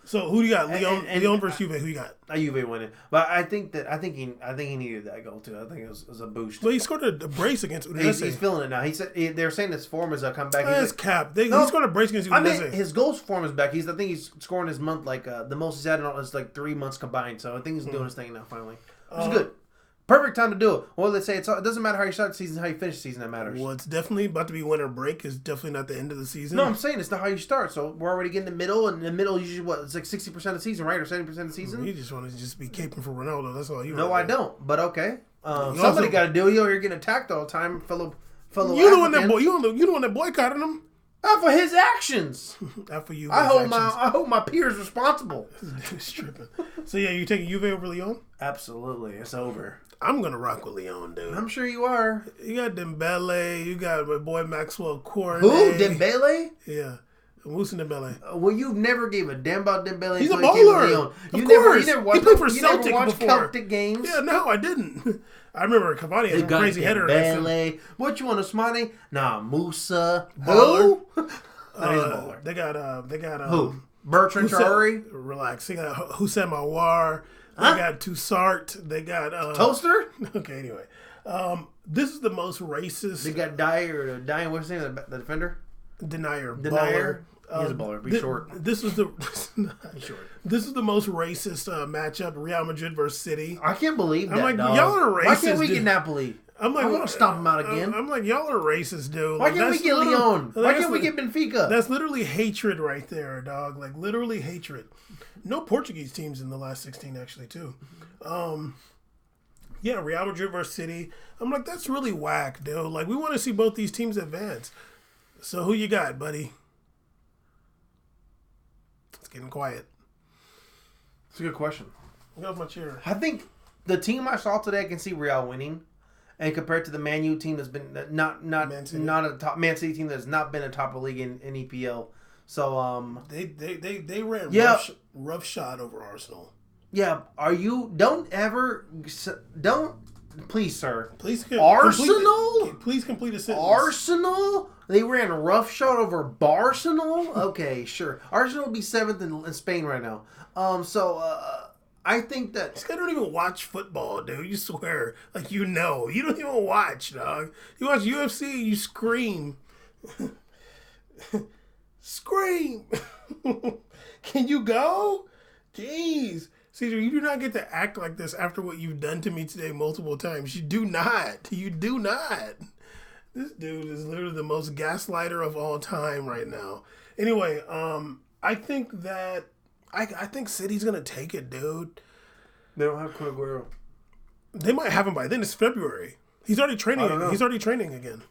So who do you got? Leon versus Juve. Who you got? Juve winning, but I think he needed that goal too. I think it was a boost. Well, he scored a brace against Udinese. He's feeling it now. He said they're saying his form is come back. That's cap. He scored a brace against Udinese. I mean, his goals form is back. I think he's scoring his month like the most he's had in all is like 3 months combined. So I think he's doing his thing now finally. Which is good. Perfect time to do it. Well, let's say it doesn't matter how you start the season, how you finish the season that matters. Well, it's definitely about to be winter break. It's definitely not the end of the season. No, I'm saying it's not how you start. So we're already getting the middle, and the middle usually it's like 60% of the season, right, or 70% of the season. You just want to be caping for Ronaldo. That's all you. No, I don't. But okay, somebody got to do it. You're getting attacked all the time, fellow. You the one that boycotted him. Not for his actions. Not for you. I hold my peers responsible. It's tripping. So yeah, you taking Juve over Leon? Absolutely, it's over. I'm gonna rock with Leon, dude. I'm sure you are. You got Dembele. You got my boy Maxwell Cornet. Who? Dembele? Yeah. Moussa Dembele. Well, you never gave a damn about Dembele. He's a baller. You never watched, he played for Celtic watched before. Celtic games. Yeah, no, I didn't. I remember Cavani had a crazy header against him. What you want, Osmani? Nah, Moussa. Baller. Who? He's a baller. They got who? Bertrand Traore? Relax. They got Houssem Aouar. They got Toussaint. They got Toaster. Okay, anyway, this is the most racist. They got Dyer. What's his name? The defender. Denier. Baller. He's a baller. Be short. This is This is the most racist matchup: Real Madrid versus City. I can't believe that. I'm like, dog. y'all are racist. Why can't we get Napoli? I'm like, I want to stomp him out again. I'm like, y'all are racist, dude. Why can't we get Lyon? Why can't we get Benfica? That's literally hatred right there, dog. Like literally hatred. No Portuguese teams in the last 16, actually, too. Yeah, Real Madrid versus City. I'm like, that's really whack, dude. Like, we want to see both these teams advance. So, who you got, buddy? It's getting quiet. It's a good question. Get off my chair. I think the team I saw today, I can see Real winning. And compared to the Man U team that's been not a top Man City team that's not been a top of the league in EPL. So they ran roughshod over Arsenal. Yeah, please, sir. Arsenal? Please complete a sentence. Arsenal? They ran roughshod over Barcelona? Okay, sure. Arsenal will be 7th in Spain right now. I think that this guy don't even watch football, dude. You swear, like you don't even watch, dog. You watch UFC, you scream, scream. Can you go? Jeez, Caesar, you do not get to act like this after what you've done to me today multiple times. You do not. You do not. This dude is literally the most gaslighter of all time right now. Anyway, I think that. I think City's gonna take it, dude. They don't have Kun Aguero. They might have him by then. It's February. He's already training. He's already training again.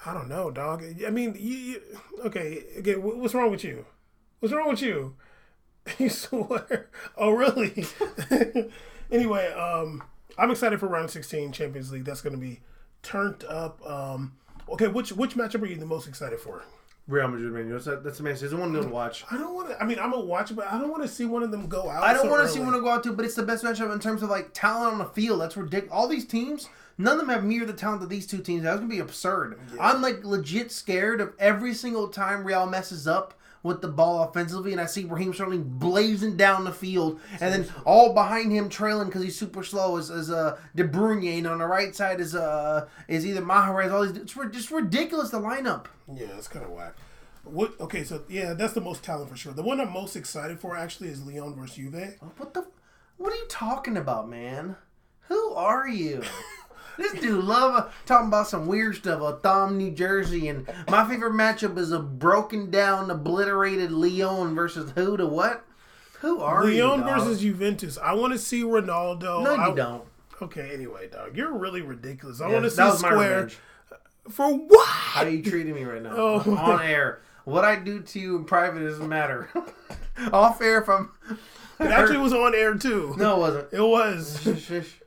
I don't know, dog. I mean, okay. What's wrong with you? What's wrong with you? You swear? Oh, really? Anyway, I'm excited for round 16 Champions League. That's gonna be turned up. Okay, which matchup are you the most excited for? Real Madrid, Man U. That's the man. There's one to watch. I don't want to. I mean, I'm gonna watch it, but I don't want to see one of them go out. I don't want to see one of them go out too. But it's the best matchup in terms of like talent on the field. That's ridiculous. All these teams, none of them have near the talent that these two teams have. That's gonna be absurd. Yeah. I'm like legit scared of every single time Real messes up with the ball offensively, and I see Raheem Sterling blazing down the field, and then all behind him trailing because he's super slow is De Bruyne, and on the right side is either Mahrez. All these, it's just ridiculous the lineup. Yeah, it's kind of whack. Okay, so yeah, that's the most talent for sure. The one I'm most excited for actually is Lyon versus Juve. What are you talking about, man? Who are you? This dude love talking about some weird stuff. A Thom, New Jersey, and my favorite matchup is a broken down, obliterated Lyon versus who to what? Who are you? Lyon versus Juventus. I want to see Ronaldo. No, you don't. Okay, anyway, dog, you're really ridiculous. I Yeah, want to see that was my Square. revenge. For what? How are you treating me right now? Oh. On air. What I do to you in private doesn't matter. Off air from... It actually was on air, too. No, it wasn't. It was. Shush.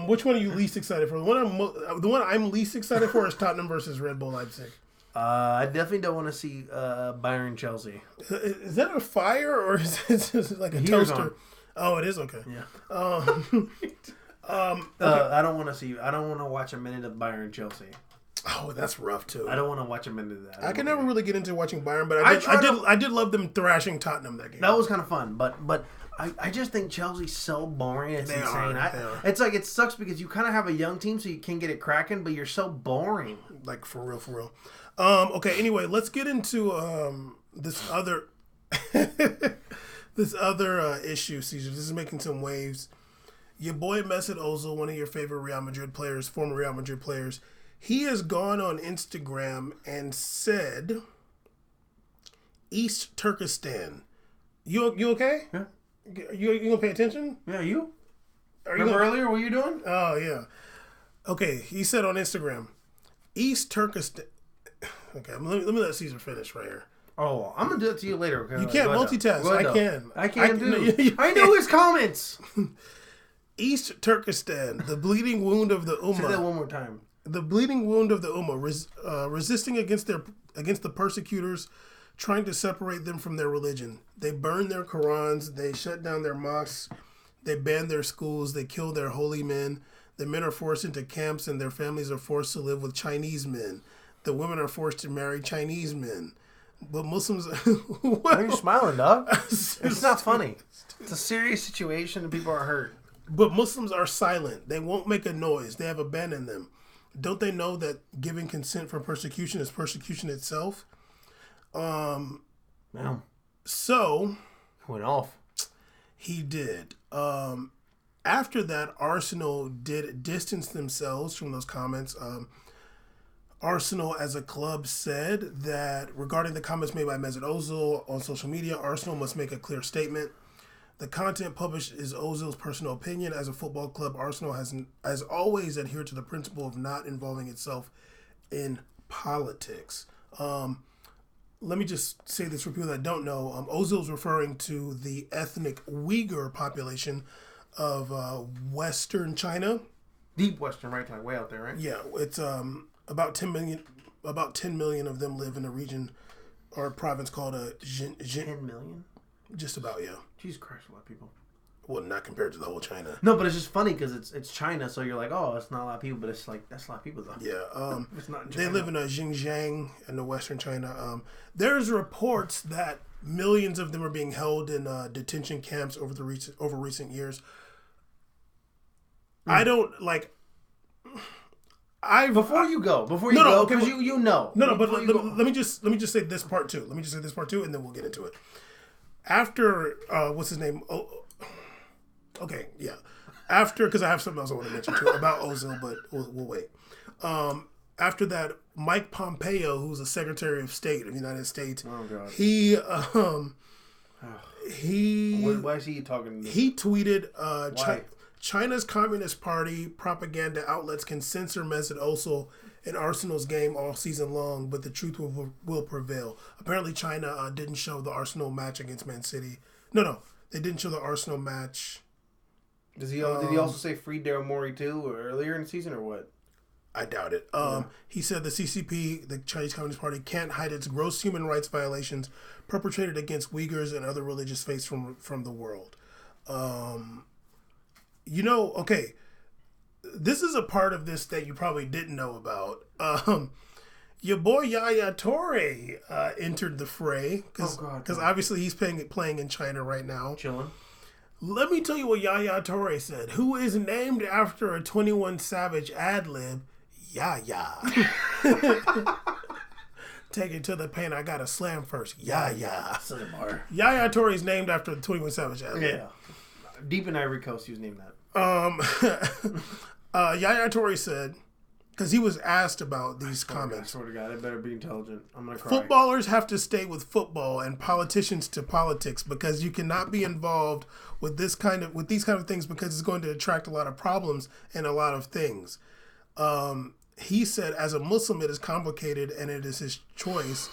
Which one are you least excited for? The one I'm least excited for is Tottenham versus Red Bull Leipzig. I definitely don't want to see Bayern Chelsea. Is that a fire or is it just like a Heater's toaster? on. Oh, it is okay. Yeah. Okay. I don't want to watch a minute of Bayern Chelsea. Oh, that's rough too. I don't want to watch a minute of that. I can never really get into watching Bayern, but I did love them thrashing Tottenham that game. That was kind of fun, but I just think Chelsea's so boring. It's insane. It's like it sucks because you kind of have a young team, so you can get it cracking, but you're so boring. Like for real. Okay. Anyway, let's get into this other issue, Caesar. This is making some waves. Your boy Mesut Ozil, one of your favorite former Real Madrid players, he has gone on Instagram and said, East Turkestan. You okay? Yeah. You gonna pay attention? Yeah, you? Remember earlier what you doing? Oh, yeah. Okay, he said on Instagram, East Turkestan. Okay, let me let Caesar finish right here. Oh, I'm going to do it to you later. Okay? You can't multitask. I can. I can do. I know his comments. East Turkestan, the bleeding wound of the Ummah. Say that one more time. The bleeding wound of the Ummah, resisting against the persecutors, trying to separate them from their religion. They burn their Qurans, they shut down their mosques, they ban their schools, they kill their holy men. The men are forced into camps and their families are forced to live with Chinese men. The women are forced to marry Chinese men. But Muslims... Why are you smiling, dog? It's not funny. It's a serious situation and people are hurt. But Muslims are silent. They won't make a noise. They have abandoned them. Don't they know that giving consent for persecution is persecution itself? Yeah. So... Went off. He did. After that, Arsenal did distance themselves from those comments. Arsenal, as a club, said that regarding the comments made by Mesut Ozil on social media, Arsenal must make a clear statement. The content published is Ozil's personal opinion. As a football club, Arsenal has always adhered to the principle of not involving itself in politics. Let me just say this for people that don't know. Ozil's referring to the ethnic Uyghur population of Western China. Deep Western, right? Like way out there, right? Yeah, it's about 10 million. About 10 million of them live in a region or a province called 10 million? Just about, yeah. Jesus Christ, a lot of people. Well, not compared to the whole China. No, but it's just funny because it's China, so you're like, oh, it's not a lot of people, but it's like that's a lot of people though. Yeah, it's not in China. They live in Xinjiang in the Western China. There's reports that millions of them are being held in detention camps over recent years. I don't like. Before you go, because you know. No, but let me just say this part too. And then we'll get into it. After what's his name? Okay, yeah. After, because I have something else I want to mention too about Ozil, but we'll wait. After that, Mike Pompeo, who's the Secretary of State of the United States, oh God, why is he talking? He tweeted, China's Communist Party propaganda outlets can censor Mesut Ozil in Arsenal's game all season long, but the truth will prevail. Apparently, China didn't show the Arsenal match against Man City. No, they didn't show the Arsenal match. Did he also say free Daryl Morey too earlier in the season or what? I doubt it. He said the CCP, the Chinese Communist Party, can't hide its gross human rights violations perpetrated against Uyghurs and other religious faiths from the world. Okay, this is a part of this that you probably didn't know about. Your boy Yaya Toure entered the fray because obviously he's playing in China right now. Chilling. Let me tell you what Yaya Toure said, who is named after a 21 Savage ad-lib, Yaya. Take it to the paint, I got to slam first. Yaya. Yaya Toure is named after the 21 Savage ad-lib. Yeah. Deep in Ivory Coast, he was named that. Yaya Toure said, because he was asked about these comments. I swear to God, I better be intelligent. I'm gonna cry. Footballers have to stay with football and politicians to politics because you cannot be involved with these kind of things because it's going to attract a lot of problems and a lot of things. He said, as a Muslim, it is complicated and it is his choice.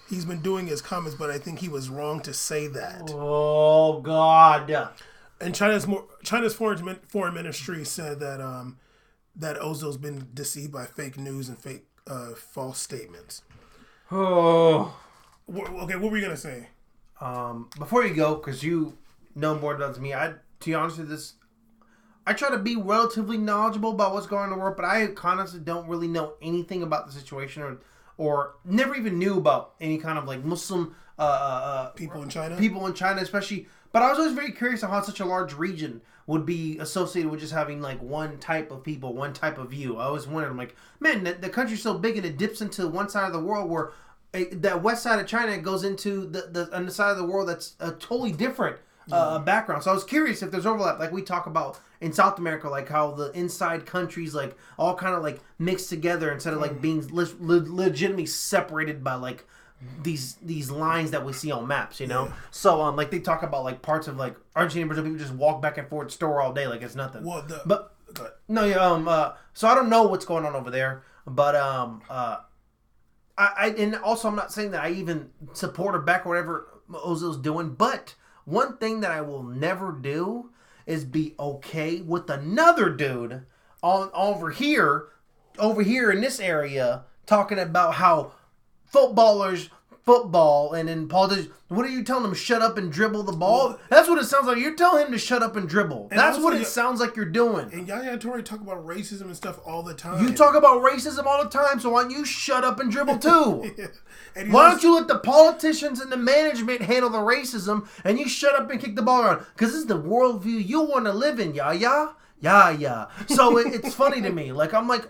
He's been doing his comments, but I think he was wrong to say that. Oh God! And China's foreign ministry said that that Ozil's been deceived by fake news and fake false statements. Oh. Okay, what were you gonna say? Before you go, because you know more about me, to be honest with this, I try to be relatively knowledgeable about what's going on in the world, but I honestly don't really know anything about the situation or never even knew about any kind of like Muslim people in China. People in China, especially. But I was always very curious on how such a large region would be associated with just having like one type of people, one type of view. I always wondered, I'm like, man, the country's so big and it dips into one side of the world where that west side of China goes into the side of the world that's a totally different background. So I was curious if there's overlap, like we talk about in South America, like how the inside countries like all kind of like mixed together instead of like being legitimately separated by like these lines that we see on maps, you know. So like they talk about like parts of like Argentina and Brazil, people just walk back and forth store all day like it's nothing. Well, so I don't know what's going on over there, but I and also I'm not saying that I even support or back whatever Ozil's doing, but one thing that I will never do is be okay with another dude over here in this area talking about how football and then politicians. What are you telling them? Shut up and dribble the ball? Well, that's what it sounds like. You're telling him to shut up and dribble. That's what it sounds like you're doing. And Yaya Toure talk about racism and stuff all the time. You talk about racism all the time, so why don't you shut up and dribble too? Why don't you let the politicians and the management handle the racism and you shut up and kick the ball around? Because this is the worldview you want to live in, Yaya. So it's funny to me. Like, I'm like...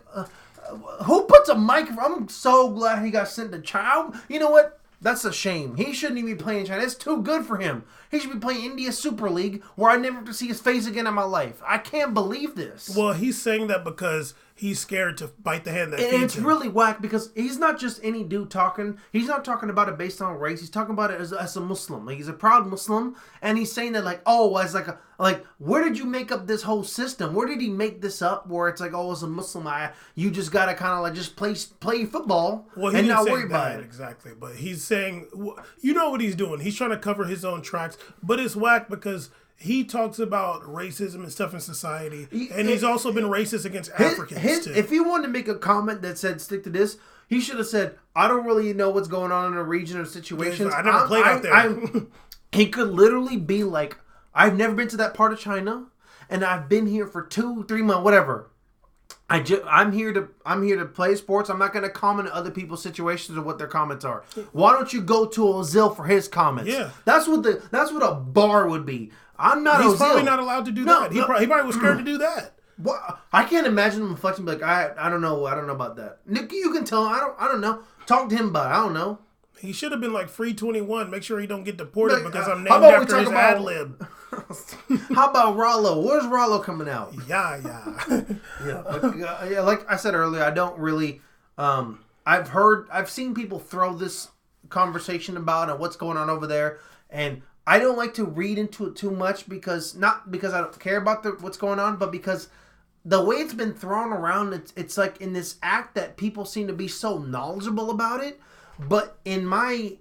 who puts a microphone? I'm so glad he got sent to China. You know what? That's a shame. He shouldn't even be playing in China. It's too good for him. He should be playing India Super League where I never have to see his face again in my life. I can't believe this. Well, he's saying that because he's scared to bite the hand that feeds him. And it's really whack because he's not just any dude talking. He's not talking about it based on race. He's talking about it as a Muslim. Like, he's a proud Muslim. And he's saying that like, oh, as like where did you make up this whole system? Where did he make this up? Where it's like, oh, as a Muslim, you just got to kind of like just play football and not worry about it. Exactly. But he's saying, you know what he's doing. He's trying to cover his own tracks. But it's whack because he talks about racism and stuff in society. And he's also been racist against Africans, too. If he wanted to make a comment that said, stick to this, he should have said, I don't really know what's going on in a region or situations. I never played out there. He could literally be like, I've never been to that part of China, and I've been here for 2-3 months, whatever. I'm here to play sports. I'm not going to comment on other people's situations or what their comments are. Why don't you go to Ozil for his comments? Yeah, that's what a bar would be. I'm not. He's Ozil. probably not allowed to do that. He probably was scared to do that. Well, I can't imagine him flexing. Like I don't know about that. Nick, you can tell him. I don't know. Talk to him about it. I don't know. He should have been like free 21. Make sure he don't get deported because I'm named after his ad lib. How about Rollo? Where's Rollo coming out? Yeah. Like I said earlier, I don't really. I've seen people throw this conversation about and what's going on over there, and I don't like to read into it too much not because I don't care about what's going on, but because the way it's been thrown around, it's like in this act that people seem to be so knowledgeable about it. But in my,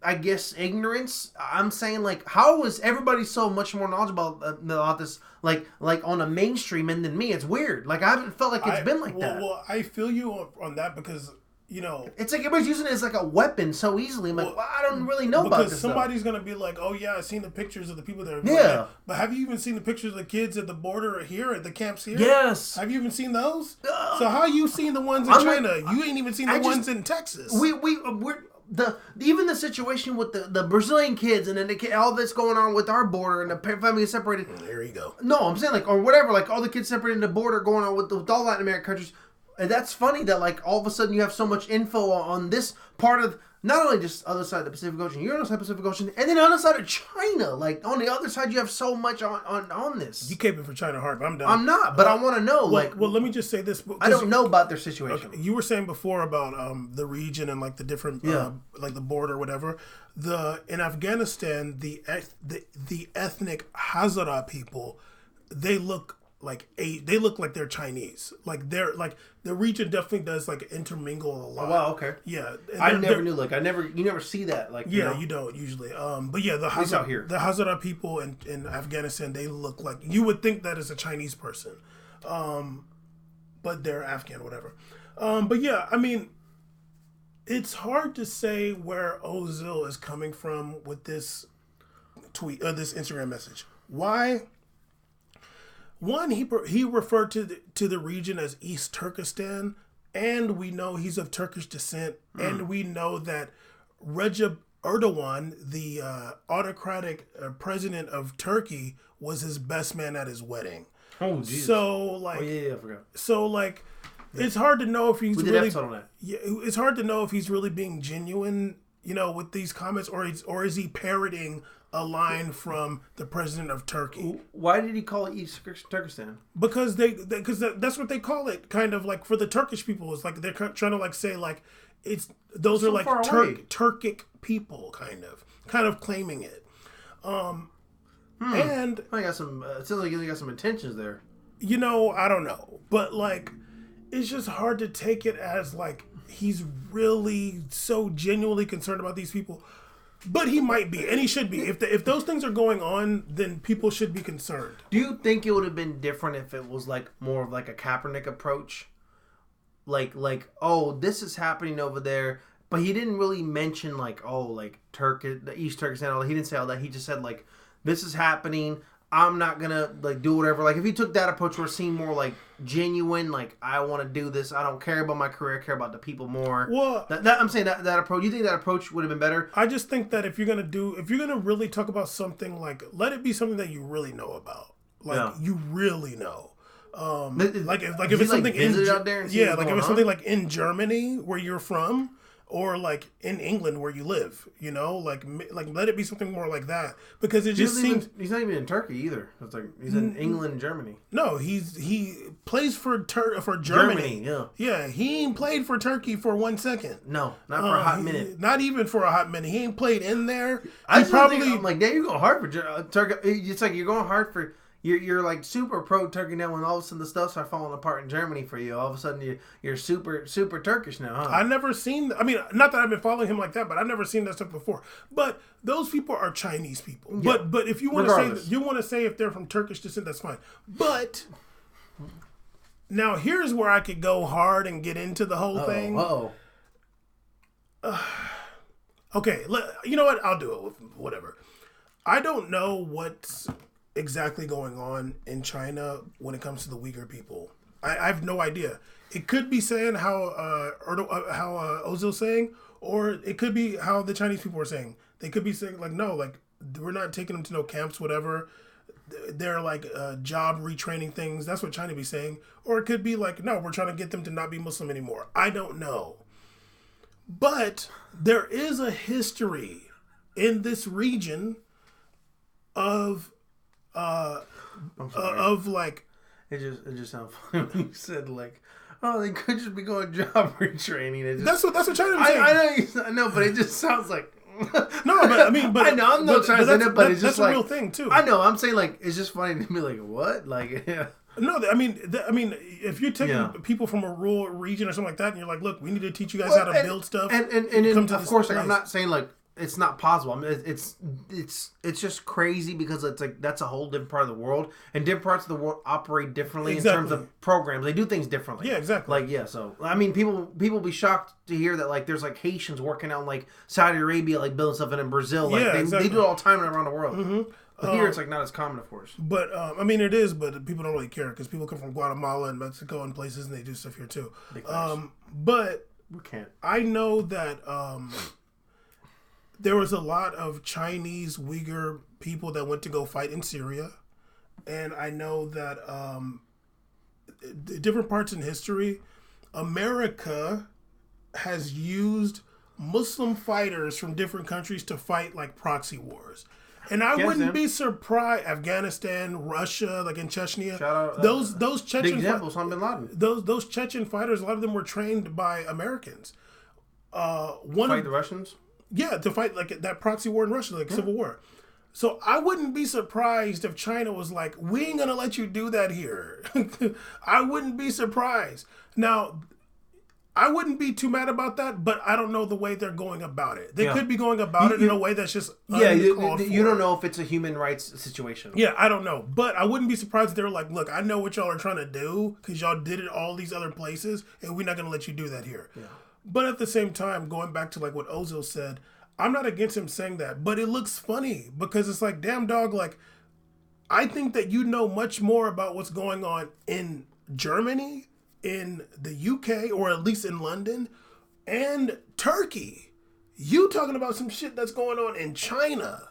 I guess, ignorance, I'm saying, like, how is everybody so much more knowledgeable about this, like on a mainstream end than me? It's weird. Like, I haven't felt like it's been like that. Well, I feel you on that because, you know... It's like everybody's using it as, like, a weapon so easily. I'm like, I don't really know about this. Because somebody's going to be like, oh, yeah, I've seen the pictures of the people that are... Yeah. But have you even seen the pictures of the kids at the border here, at the camps here? Yes. Have you even seen those? So how you seen the ones in China? You ain't even seen the ones in Texas. We're even the situation with the Brazilian kids and then all this going on with our border and the family is separated. There you go. No, I'm saying like or whatever, like all the kids separated in the border going on with all Latin American countries. And that's funny that like all of a sudden you have so much info on this part of not only just other side of the Pacific Ocean, you're on the side of the Pacific Ocean, and then on the other side of China. Like, on the other side, you have so much on this. You caping for China hard, but I'm done. I'm not, but I want to know. Well, let me just say this. I don't know about their situation. Okay, you were saying before about the region and like the different, like the border, or whatever. In Afghanistan, the ethnic Hazara people, they look like they're Chinese. Like they're like the region definitely does like intermingle a lot. Oh, wow, okay. Yeah, I never knew. Like you never see that. Like you don't usually. But yeah, the Hazara people in Afghanistan, they look like you would think that is a Chinese person, but they're Afghan, whatever. But yeah, I mean, it's hard to say where Ozil is coming from with this tweet, this Instagram message. Why? One, he referred to the region as East Turkestan, and we know he's of Turkish descent, and we know that Recep Erdogan, the autocratic president of Turkey, was his best man at his wedding. Oh, Jesus. So like, I forgot. So like, it's hard to know if he's we did really. episode on that. Yeah, it's hard to know if he's really being genuine, with these comments, or is he parroting a line from the president of Turkey? Why did he call it East Turkestan? Because that's what they call it, kind of like for the Turkish people. It's like they're trying to like say like those so are like Turkic people, kind of claiming it. And I got some. It sounds like you got some intentions there. I don't know, but like, it's just hard to take it as like he's really so genuinely concerned about these people. But he might be, and he should be. If those things are going on, then people should be concerned. Do you think it would have been different if it was like more of like a Kaepernick approach? Like, oh, this is happening over there, but he didn't really mention like, oh, like the East Turkestan. He didn't say all that. He just said like, this is happening. I'm not gonna like do whatever. Like if he took that approach, where it seemed more like genuine, like I want to do this. I don't care about my career. I care about the people more. Well, I'm saying that approach. You think that approach would have been better? I just think that if you're gonna really talk about something, like let it be something that you really know about. Like you really know. Like if it's something out there. If it's something like in Germany where you're from. Or like in England where you live, like let it be something more like that, because it just seems he's not even in Turkey either. It's like he's in England and Germany. No, he plays for Germany. Yeah, he ain't played for Turkey for 1 second. No, not for a hot minute. Not even for a hot minute. He ain't played in there. I'm like, damn, you're going hard for Turkey. It's like you're going hard for. You're like super pro Turkey now, when all of a sudden the stuff starts falling apart in Germany for you. All of a sudden you're super Turkish now, huh? I've never seen. I mean, not that I've been following him like that, but I've never seen that stuff before. But those people are Chinese people. Yeah. But if you want to say if they're from Turkish descent, that's fine. But now here's where I could go hard and get into the whole thing. Okay, you know what? I'll do it with whatever. I don't know what's exactly going on in China when it comes to the Uyghur people. I have no idea. It could be saying how Ozil's saying, or it could be how the Chinese people are saying. They could be saying like, no, like we're not taking them to no camps, whatever. They're like job retraining things. That's what China be saying. Or it could be like, no, we're trying to get them to not be Muslim anymore. I don't know. But there is a history in this region of like, it just sounds funny when you said like, oh, they could just be going job retraining. That's what China was saying. I know, but it just sounds like no, but I mean, but I know I'm not trying to say that, but it's just like, a real thing too. I know. I'm saying like it's just funny to be like, what, like yeah. No, I mean, if you're taking people from a rural region or something like that, and you're like, look, we need to teach you guys how to build stuff, and of course, like, I'm not saying like it's not possible. I mean, it's just crazy because it's like that's a whole different part of the world, and different parts of the world operate differently in terms of programs. They do things differently. Yeah, exactly. Like so I mean, people be shocked to hear that like there's like Haitians working out in like Saudi Arabia, like building stuff, and in Brazil, like they do it all the time around the world. Mm-hmm. But here it's like not as common, of course. But I mean, it is, but people don't really care because people come from Guatemala and Mexico and places, and they do stuff here too. But we can't. I know that there was a lot of Chinese Uyghur people that went to go fight in Syria, and I know that different parts in history, America has used Muslim fighters from different countries to fight like proxy wars. And I wouldn't be surprised. Afghanistan, Russia, like in Chechnya. Shout out, those Chechen big example, Osama bin Laden. Those Chechen fighters, a lot of them were trained by Americans. Fight the Russians? Yeah, to fight like that proxy war in Russia, like civil war. So I wouldn't be surprised if China was like, we ain't gonna let you do that here. I wouldn't be surprised. Now, I wouldn't be too mad about that, but I don't know the way they're going about it. They could be going about it in a way that's just uncalled for. You don't know if it's a human rights situation. Yeah, I don't know. But I wouldn't be surprised if they were like, look, I know what y'all are trying to do because y'all did it all these other places, and we're not going to let you do that here. Yeah. But at the same time, going back to like what Ozil said, I'm not against him saying that, but it looks funny because it's like, damn dog, like, I think that you know much more about what's going on in Germany, in the UK, or at least in London, and Turkey. You talking about some shit that's going on in China.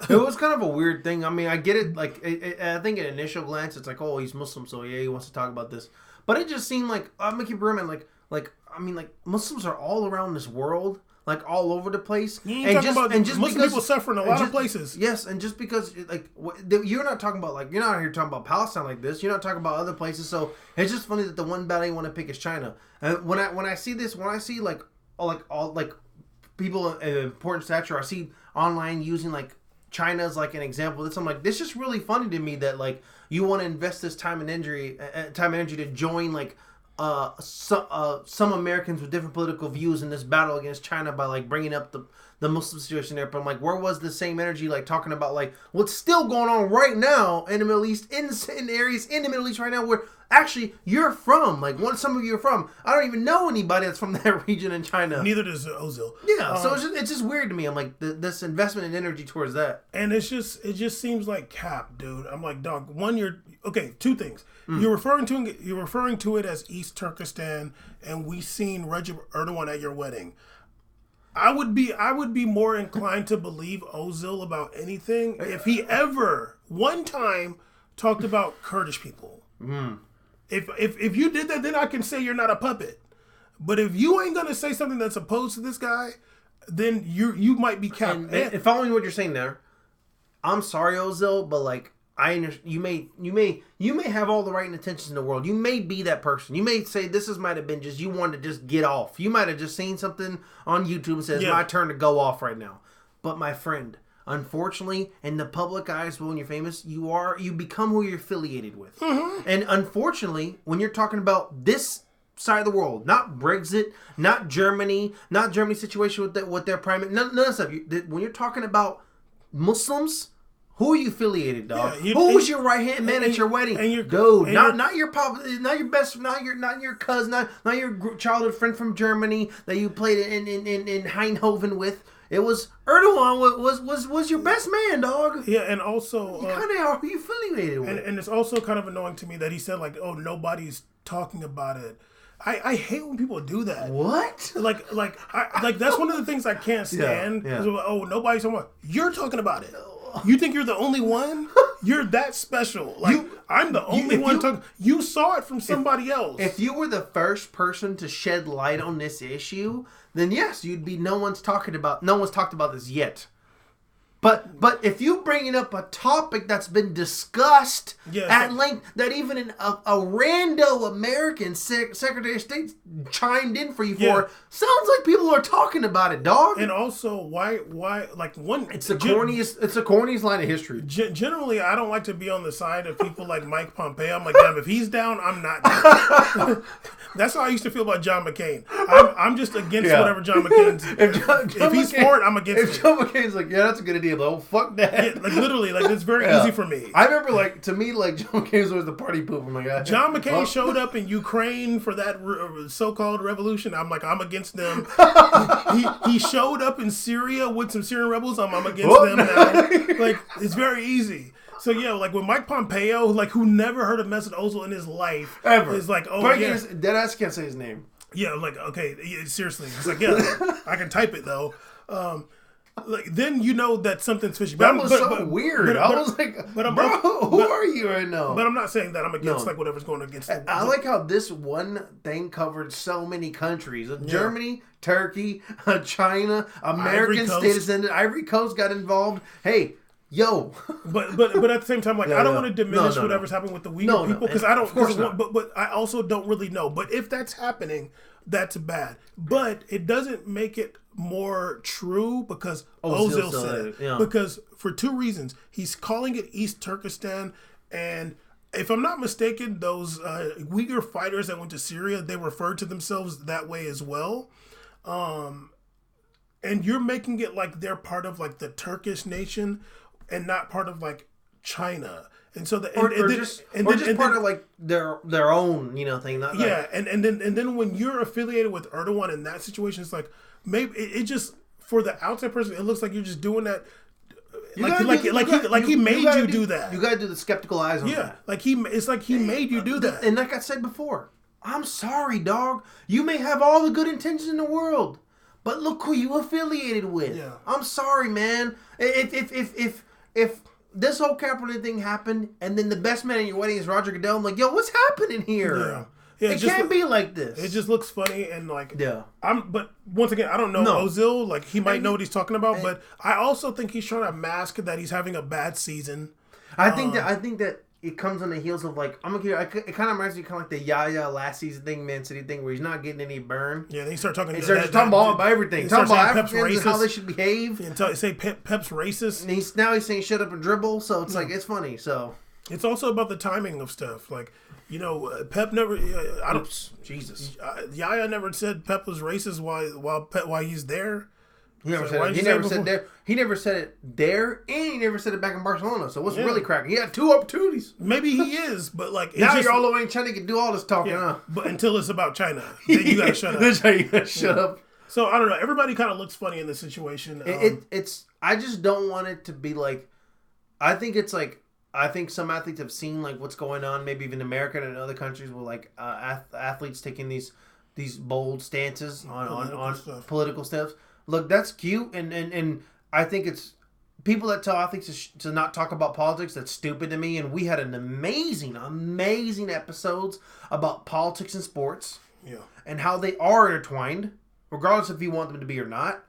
It was kind of a weird thing. I mean, I get it. Like, I think at initial glance, it's like, oh, he's Muslim, so yeah, he wants to talk about this. But it just seemed like, I'm gonna keep remembering, like, Muslims are all around this world, like all over the place. You ain't talking about Muslim people suffering a lot of places. Yes, and just because, like, you're not talking about, like, you're not here talking about Palestine like this. You're not talking about other places. So it's just funny that the one battle you want to pick is China. And when I see this, when I see like people of important stature, I see online using like China as like an example. I'm like, this is really funny to me that like you want to invest this time and energy to join like some Americans with different political views in this battle against China by like bringing up the Muslim situation there. But I'm like, where was the same energy like talking about like what's still going on right now in the Middle East, in areas in the Middle East right now where actually you're from, like some of you are from. I don't even know anybody that's from that region in China. Neither does Ozil. Yeah, so it's just weird to me. I'm like this investment in energy towards that, and it just seems like cap, dude. I'm like, dog. Two things. You're referring to it as East Turkestan, and we seen Recep Erdogan at your wedding. I would be more inclined to believe Ozil about anything if he ever one time talked about Kurdish people. If you did that, then I can say you're not a puppet. But if you ain't gonna say something that's opposed to this guy, then you might be capped. And following what you're saying there, I'm sorry, Ozil, but like you may have all the right intentions in the world. You may be that person. You may say might have been just you wanted to just get off. You might have just seen something on YouTube and says my turn to go off right now. But my friend, unfortunately, in the public eyes, when you're famous, you become who you're affiliated with. Mm-hmm. And unfortunately, when you're talking about this side of the world, not Brexit, not Germany's situation with their prime, none of that stuff. When you're talking about Muslims, who are you affiliated, dog? Yeah, who was your right hand man at your wedding? Not your pop, not your best, not your cousin, not your childhood friend from Germany that you played in Eindhoven with. It was Erdogan was your best man, dog. Yeah, and also who you affiliated with. And it's also kind of annoying to me that he said like, oh, nobody's talking about it. I hate when people do that. What? Like that's one of the things I can't stand. Yeah. Oh, nobody's talking about it. You're talking about it. You think you're the only one? You're that special. Like I'm the only one talking. You saw it from somebody else. If you were the first person to shed light on this issue, then yes, you'd be. No one's talked about this yet. But if you bringing up a topic that's been discussed at length, that even a rando American Secretary of State chimed in for you for, sounds like people are talking about it, dog. And also, why like one? It's the corniest line of history. Generally, I don't like to be on the side of people like Mike Pompeo. I'm like, damn, if he's down, I'm not down. That's how I used to feel about John McCain. I'm just against whatever John McCain's. If he's for it, I'm against it. If John McCain's like, yeah, that's a good idea. Though, fuck that. Yeah, like literally, like it's very easy for me. I remember, like to me, like John McCain was always the party poop. I'm like, John McCain showed up in Ukraine for that so-called revolution. I'm like, I'm against them. he showed up in Syria with some Syrian rebels. I'm against them now. Like it's very easy. So yeah, like with Mike Pompeo, like who never heard of Mesut Ozil in his life ever, is like, oh but deadass can't say his name. Yeah, like okay, seriously, it's like yeah, I can type it though. like then you know that something's fishy. That was so weird. I was like, bro, who are you right now? But I'm not saying that I'm against like whatever's going against. I like how this one thing covered so many countries: Germany, Turkey, China, American citizens, Ivory Coast got involved. Hey. Yo, but at the same time, like I don't want to diminish whatever's happening with the Uyghur people because I don't. Of course not. But I also don't really know. But if that's happening, that's bad. But it doesn't make it more true because Ozil said it. Yeah. Because for two reasons, he's calling it East Turkestan, and if I'm not mistaken, those Uyghur fighters that went to Syria, they referred to themselves that way as well. And you're making it like they're part of like the Turkish nation. And not part of like China, and so just part of like their own thing. Not and then when you're affiliated with Erdogan in that situation, it's like maybe it just for the outside person, it looks like you're just doing that. He made you do that. You got to do the skeptical eyes on that. It's like he made you do that. And like I said before, I'm sorry, dog. You may have all the good intentions in the world, but look who you affiliated with. Yeah. I'm sorry, man. If this whole Kaepernick thing happened, and then the best man at your wedding is Roger Goodell, I'm like, yo, what's happening here? Yeah, it can't be like this. It just looks funny and like But once again, I don't know Ozil. Like he might know what he's talking about, but I also think he's trying to mask that he's having a bad season. I think that it comes on the heels of like it kind of reminds me kind of like the Yaya last season thing, Man City thing, where he's not getting any burn. Yeah, then he starts talking. He starts talking about everything. Talking about Africans and how they should behave. Say Pep's racist. And he's saying shut up and dribble. So it's like it's funny. So it's also about the timing of stuff. Like Pep never. Jesus. Yaya never said Pep was racist while he's there. He never said it. He never said it there, and he never said it back in Barcelona. So what's really cracking? He had two opportunities. Maybe he is, but like now you're all the way in China to do all this talking. But until it's about China, then you gotta shut up. That's how you gotta shut up. So I don't know. Everybody kind of looks funny in this situation. It's. I just don't want it to be like. I think some athletes have seen like what's going on, maybe even America and other countries with like athletes taking these bold stances on political stuff. Look, that's cute, and I think it's people that tell athletes to not talk about politics. That's stupid to me. And we had an amazing episodes about politics and sports, and how they are intertwined, regardless if you want them to be or not.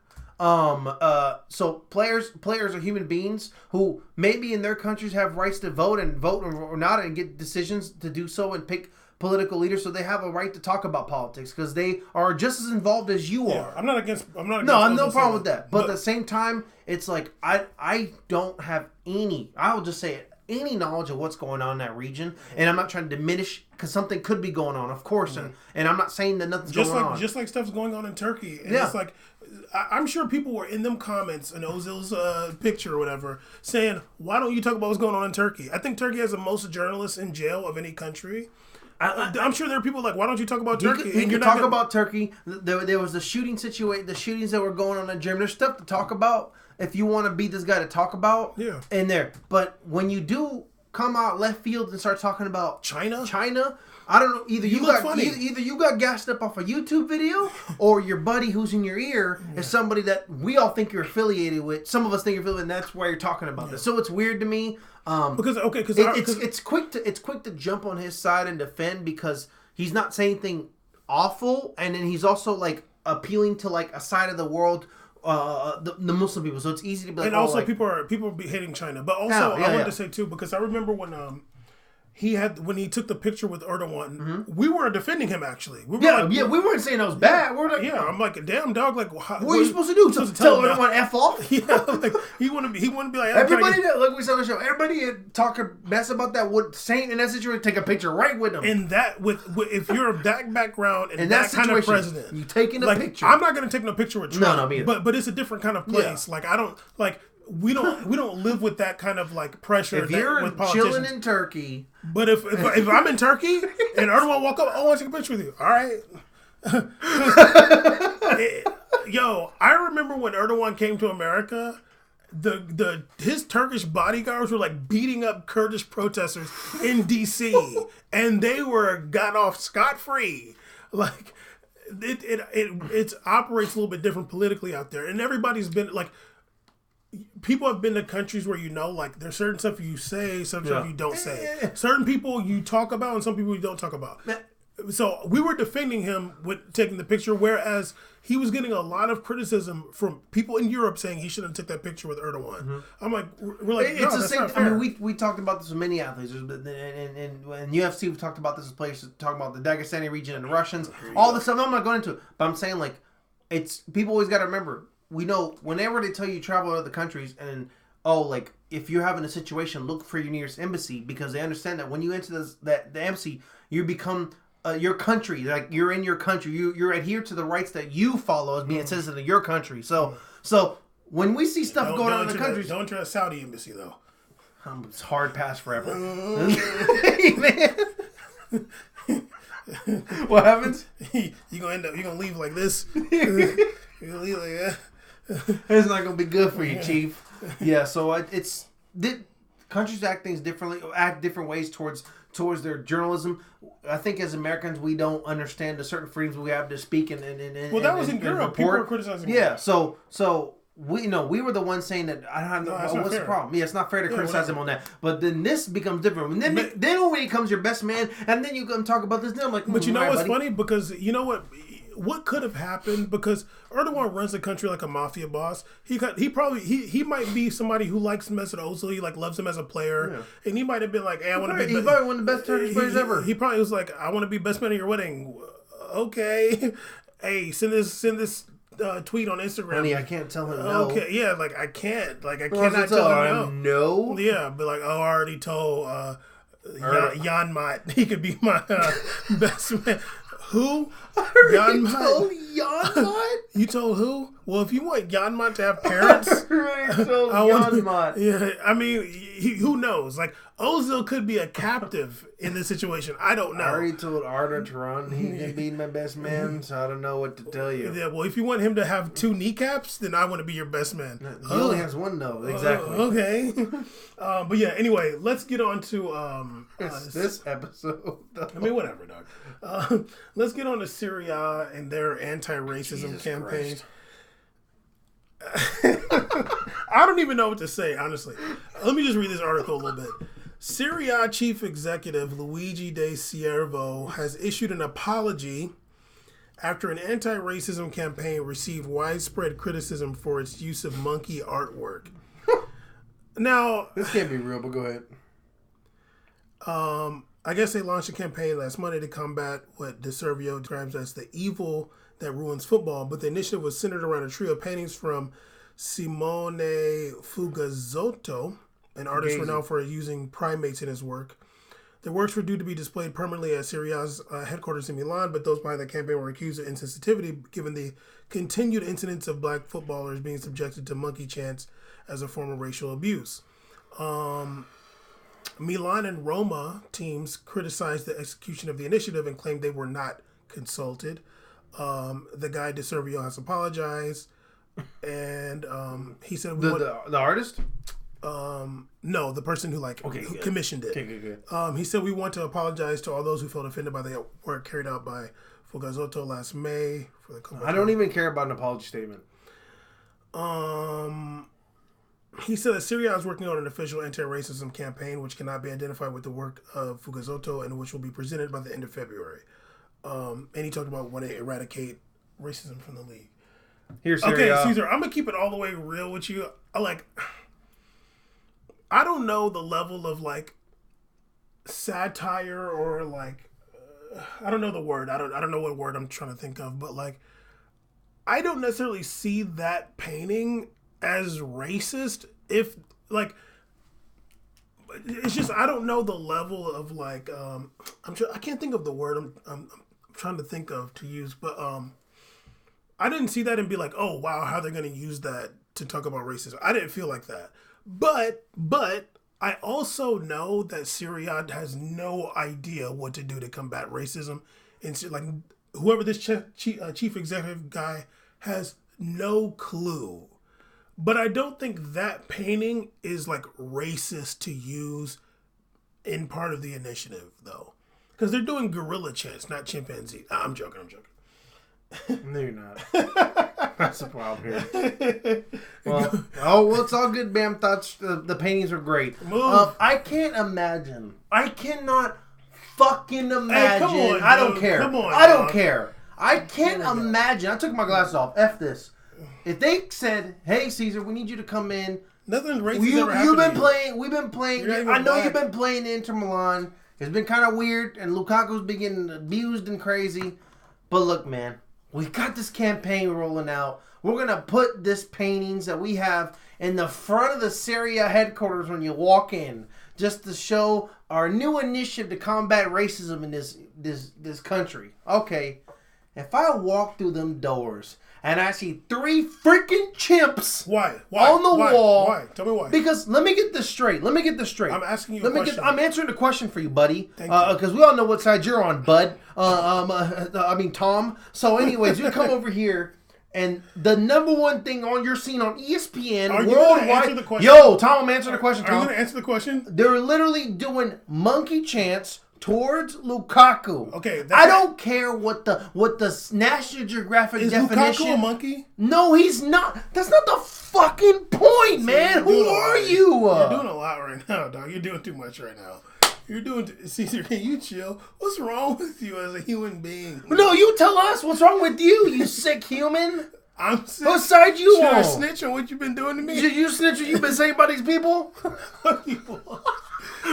So players are human beings who maybe in their countries have rights to vote or not, and get decisions to do so and pick political leaders, so they have a right to talk about politics because they are just as involved as you are. I'm not against. No, I'm no problem with that. But at the same time, it's like I don't have any. I will just say it. Any knowledge of what's going on in that region, and I'm not trying to diminish because something could be going on, of course, and I'm not saying that nothing's going on. Just like stuff's going on in Turkey, and it's like I'm sure people were in them comments in Ozil's picture or whatever saying, "Why don't you talk about what's going on in Turkey?" I think Turkey has the most journalists in jail of any country. I'm sure there are people like, why don't you talk about Turkey? You can talk about Turkey. There was the shooting situation, the shootings that were going on in Germany. There's stuff to talk about if you want to be this guy to talk about in there. But when you do come out left field and start talking about China, I don't know. Either you got gassed up off a YouTube video, or your buddy who's in your ear is somebody that we all think you're affiliated with. Some of us think you're affiliated, and that's why you're talking about this. So it's weird to me. Because it's quick to jump on his side and defend because he's not saying anything awful, and then he's also like appealing to like a side of the world, the Muslim people. So it's easy to be like, and also people be hating China, but also I wanted to say too, because I remember when he took the picture with Erdogan, we weren't defending him actually. We weren't saying that was bad. We're like, I'm like, damn dog, like what are you supposed to do? Tell Erdogan F off? Yeah, like he wouldn't be like everybody that, like we said on the show. Everybody talking mess about that would saying in that situation, take a picture right with them. And that with if you're a that background and that kind of president, you taking a picture. I'm not gonna take no picture with Trump. No, me either. But it's a different kind of place. Like I don't like. We don't live with that kind of like pressure. If you're chilling in Turkey, but if I'm in Turkey and Erdogan walk up, I want to take a picture with you. All right. I remember when Erdogan came to America, his Turkish bodyguards were like beating up Kurdish protesters in DC, and they got off scot-free. Like it operates a little bit different politically out there, and everybody's been like. people have been to countries where like there's certain stuff you say, some stuff you don't say. Certain people you talk about, and some people you don't talk about. So we were defending him with taking the picture, whereas he was getting a lot of criticism from people in Europe saying he shouldn't have took that picture with Erdogan. Mm-hmm. I'm like, we're like, it's the same. I mean, we talked about this with many athletes, and UFC we've talked about this with players talking about the Dagestani region and the Russians, all this stuff. I'm not going into it, but I'm saying like, it's people always got to remember. We know whenever they tell you travel to other countries and like if you're having a situation, look for your nearest embassy because they understand that when you enter the embassy, you become your country, like you're in your country. You're adhere to the rights that you follow as being a citizen of your country. So when we see stuff going on in the countries, don't enter a Saudi embassy though. It's hard pass forever. What happens? You're gonna leave like this. You're gonna leave like that. It's not gonna be good for you, Chief. Yeah, so countries act different ways towards their journalism. I think as Americans we don't understand the certain freedoms we have to speak and well, that was in Europe. People were criticizing. Yeah, so we we were the ones saying that I don't know what's the problem. Yeah, it's not fair to criticize them on that. But then this becomes different. And then when he becomes your best man, and then you come talk about this, then I'm like, but you know what's funny? Because you know what could have happened? Because Erdogan runs the country like a mafia boss. He might be somebody who likes Mesut Ozil. He loves him as a player, and he might have been like, "Hey, I want to be." He's probably one of the best Turkish players ever. He probably was like, "I want to be best man at your wedding." Okay, hey, send this tweet on Instagram. Honey, I can't tell him no. Okay, yeah, like I can't, like I cannot tell him no. Yeah, but like, I already told Jan Mott he could be my best man. Who? Jan Mott? You told who? Well, if you want Jan Mott to have parents, Jan Mott. Yeah, I mean, who knows? Like Ozil could be a captive in this situation. I don't know. I already told Arda Turan he can be my best man, so I don't know what to tell you. Yeah, well, if you want him to have 2 kneecaps, then I want to be your best man. He only has one though. Exactly. Okay. But yeah. Anyway, let's get on to this episode. Though. I mean, whatever, dog. Let's get on to Serie and their anti-racism campaign. I don't even know what to say, honestly. Let me just read this article a little bit. Serie Chief Executive Luigi De Ciervo has issued an apology after an anti-racism campaign received widespread criticism for its use of monkey artwork. Now, this can't be real, but go ahead. I guess they launched a campaign last Monday to combat what De Ciervo describes as the evil that ruins football, but the initiative was centered around a trio of paintings from Simone Fugazzotto, an artist renowned for using primates in his work. The works were due to be displayed permanently at Serie's headquarters in Milan, but those behind the campaign were accused of insensitivity given the continued incidents of black footballers being subjected to monkey chants as a form of racial abuse. Milan and Roma teams criticized the execution of the initiative and claimed they were not consulted. The guy De Ciervo has apologized, and he said the artist. No, the person who who commissioned it. Okay, good. He said we want to apologize to all those who felt offended by the work carried out by Fugazzotto last May for the. I don't even care about an apology statement. He said that Serie is working on an official anti-racism campaign which cannot be identified with the work of Fugazzotto and which will be presented by the end of February. And he talked about wanting to eradicate racism from the league. Here's Serie. Okay, Caesar, I'm gonna keep it all the way real with you. I don't know the level of satire or I don't know the word. I don't know what word I'm trying to think of, but I don't necessarily see that painting as racist. If it's just I don't know the level of I can't think of the word I'm trying to think of to use, but I didn't see that and be like, oh wow, how they're going to use that to talk about racism. I didn't feel like that. But I also know that Serie has no idea what to do to combat racism. And whoever this chief executive guy has no clue. But I don't think that painting is racist to use in part of the initiative, though. Because they're doing gorilla chants, not chimpanzee. I'm joking. No, you're not. That's the problem here. Well, it's all good, Bam. Thoughts the paintings are great. I can't imagine. I cannot fucking imagine. Hey, come on, I don't care. Come on, I don't care. I can't imagine. I took my glasses off. F this. If they said, "Hey, Caesar, we need you to come in." Nothing racist ever happened. We've been playing. I know you've been playing Inter Milan. It's been kind of weird, and Lukaku's been getting abused and crazy. But look, man, we got this campaign rolling out. We're going to put this paintings that we have in the front of the Serie headquarters when you walk in, just to show our new initiative to combat racism in this country. Okay, if I walk through them doors and I see 3 freaking chimps on the wall. Why? Tell me why. Because let me get this straight. I'm asking you a question. I'm answering the question for you, buddy. Thank you. Because we all know what side you're on, bud. Tom. So anyways, you come over here, and the number one thing on your scene on ESPN Are you going to answer the question? Yo, Tom, I'm answering the question, Tom. Are you going to answer the question? They're literally doing monkey chants towards Lukaku. Okay, I don't care what the National Geographic definition. Is Lukaku a monkey? No, he's not. That's not the fucking point, man. Who are you? You're doing a lot right now, dog. You're doing too much right now. Caesar, can you chill? What's wrong with you as a human being? No, you tell us what's wrong with you, you sick human. I'm sick. What side you Should on? I snitch on what you've been doing to me? You snitch what you've been saying about these people?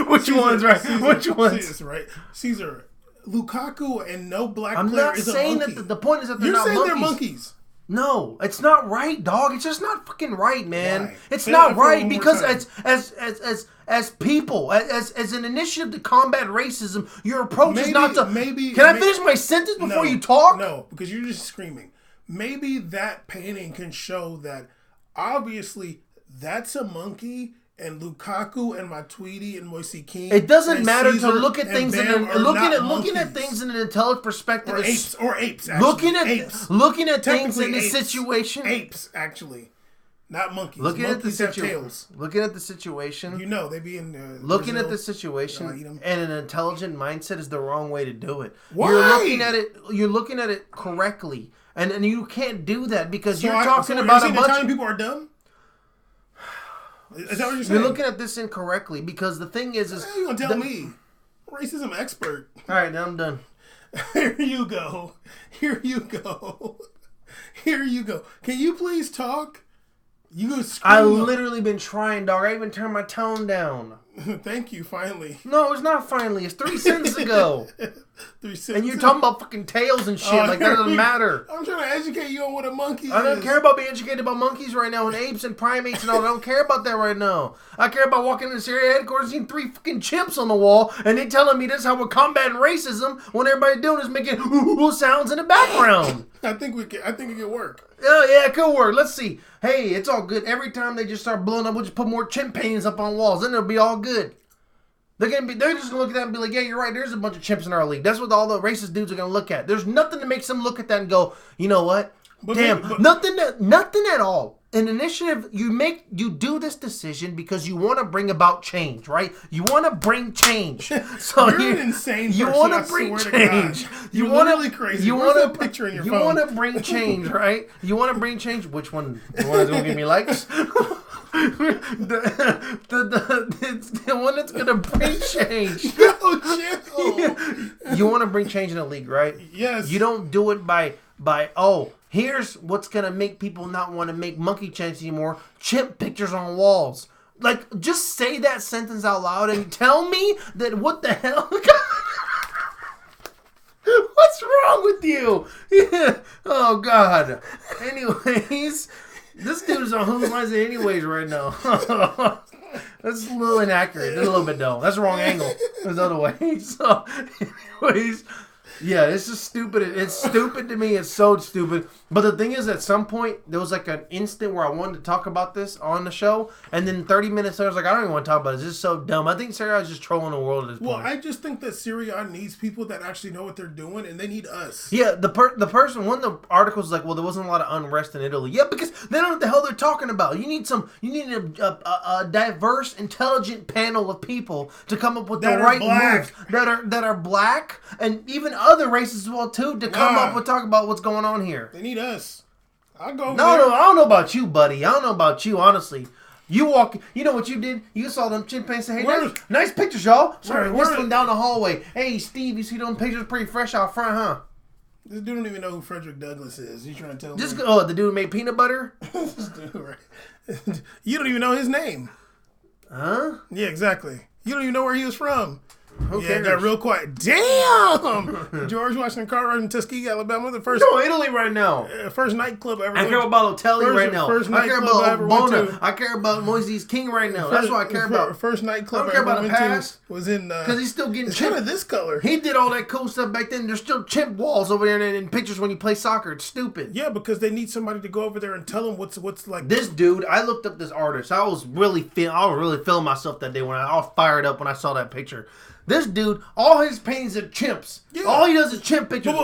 Which Caesar, one's right? Caesar, Which one's Caesar, right? Caesar, Lukaku and no black I'm player not is saying a monkey. that the point is that they're You're not saying monkeys. they're monkeys. No, it's not right, dog. It's just not fucking right, man. Why? It's Say not that for right one more because time. as people, as an initiative to combat racism, your approach is not to. Can I finish my sentence before you talk? No, because you're just screaming. Maybe that painting can show that obviously that's a monkey. And Lukaku and Matuidi and Moise Kean. It doesn't matter Caesar to look at things looking at things in an intelligent perspective. Or apes. Actually. Looking at things in this situation. Apes, actually, not monkeys. Looking monkeys at have tails. Looking at the situation. You know they be in. Looking Brazil, at the situation and an intelligent mindset is the wrong way to do it. Why? You're looking at it correctly, and you can't do that because you're talking about a bunch Italian people are dumb. Is that what you're saying? You're looking at this incorrectly because the thing is you gonna tell me, racism expert. All right, now I'm done. Here you go. Can you please talk? I literally been trying, dog. I even turned my tone down. Thank you, finally. No, it's not finally. It's 3 sentences ago. 3 sentences. And you're talking about fucking tails and shit. That doesn't matter. I'm trying to educate you on what a monkey is. I don't care about being educated about monkeys right now and apes and primates and all. I don't care about that right now. I care about walking into Serie headquarters and seeing 3 fucking chimps on the wall and they telling me this is how we're combating racism when everybody doing is making ooh sounds in the background. I think it can work. Oh, yeah, it could work. Let's see. Hey, it's all good. Every time they just start blowing up, we'll just put more chimp paintings up on walls. Then it'll be all good. They're just gonna look at that and be like, yeah, you're right, there's a bunch of chimps in our league. That's what all the racist dudes are gonna look at. There's nothing that makes them look at that and go, you know what? Nothing at all. An initiative, you do this decision because you want to bring about change, right? You want to bring change. So you're an insane person. You want to bring change. You're literally crazy. You want to picture in your phone. You want to bring change, right? You want to bring change. Which one? The one that's gonna give me likes? It's the one that's gonna bring change. You want to bring change in the league, right? Yes. You don't do it by here's what's gonna make people not want to make monkey chants anymore. Chimp pictures on walls. Like, just say that sentence out loud and tell me that what the hell. What's wrong with you? Yeah. Oh God. Anyways. This dude's on Whose Lines It Anyways right now. That's a little inaccurate. That's a little bit though. That's the wrong angle. There's other ways. So, anyways, yeah, it's just stupid. It's stupid to me. It's so stupid. But the thing is, at some point, there was like an instant where I wanted to talk about this on the show. And then 30 minutes later, I was like, I don't even want to talk about it. It's just so dumb. I think Serie is just trolling the world at this point. Well, I just think that Serie needs people that actually know what they're doing, and they need us. Yeah, the person, one of the articles was like, well, there wasn't a lot of unrest in Italy. Yeah, because they don't know what the hell they're talking about. You need a diverse, intelligent panel of people to come up with the right moves that are black and even other races as well too to come up with talk about what's going on here. They need us. I'll go over No, there. I don't know about you, buddy. I don't know about you, honestly. You walk. You know what you did? You saw them chimpanzees say, "Hey, nice pictures, y'all." Sorry, whistling down the hallway. Hey, Steve, you see them pictures pretty fresh out front, huh? This dude don't even know who Frederick Douglass is. You trying to tell me? The dude who made peanut butter? This dude, right? You don't even know his name. Huh? Yeah, exactly. You don't even know where he was from. Who Yeah, cares? got real quiet. Damn! George Washington Carver in Tuskegee, Alabama. The first Italy right now. first nightclub I ever I went care to. about Otelli right now. First I care nightclub I ever about went Bona. to. I care about Moises King right now. That's what I care about. First nightclub I I, don't care ever about the went past. to was in... Because he's still getting it's kind chimp. of this color. He did all that cool stuff back then. There's still chimp walls over there in pictures when you play soccer. It's stupid. Yeah, because they need somebody to go over there and tell them what's like... This dude, I looked up this artist. I was really feeling myself that day when I was fired up when I saw that picture. This dude, all his paintings are chimps. Yeah. All he does is chimp pictures.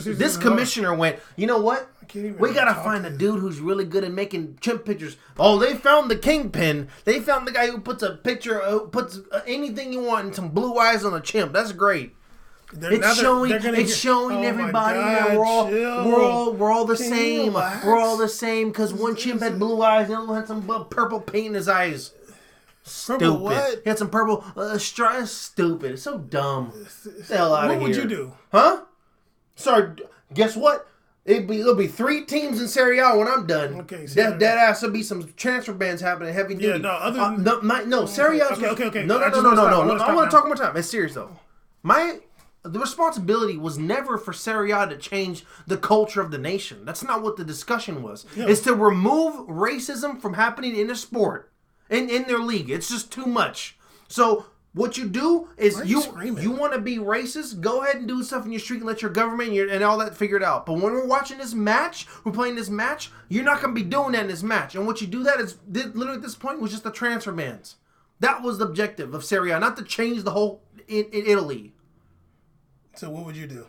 This commissioner went, you know what? We gotta find a dude who's really good at making chimp pictures. Oh, they found the kingpin. They found the guy who puts a picture, puts anything you want and some blue eyes on a chimp. That's great. It's showing everybody that we're all the same. We're all the same because one chimp had blue eyes, the other one had some purple paint in his eyes. Stupid. What? He had some purple stripes. Stupid. It's so dumb. Get the hell out of here. What would you do? Huh? Sorry. Guess what? It'll be 3 teams in Serie A when I'm done. Okay. Dead ass. There'll be some transfer bans happening. Heavy duty. Yeah. No. Other than no. Serie A. Okay. No. I want to talk more time. It's serious though. The responsibility was never for Serie A to change the culture of the nation. That's not what the discussion was. Yeah. It's to remove racism from happening in a sport. In their league. It's just too much. So what you do is you want to be racist, go ahead and do stuff in your street and let your government and all that figure it out. But when we're watching this match, we're playing this match, you're not going to be doing that in this match. And what you do that is literally at this point was just the transfer bans. That was the objective of Serie A, not to change the whole in Italy. So what would you do?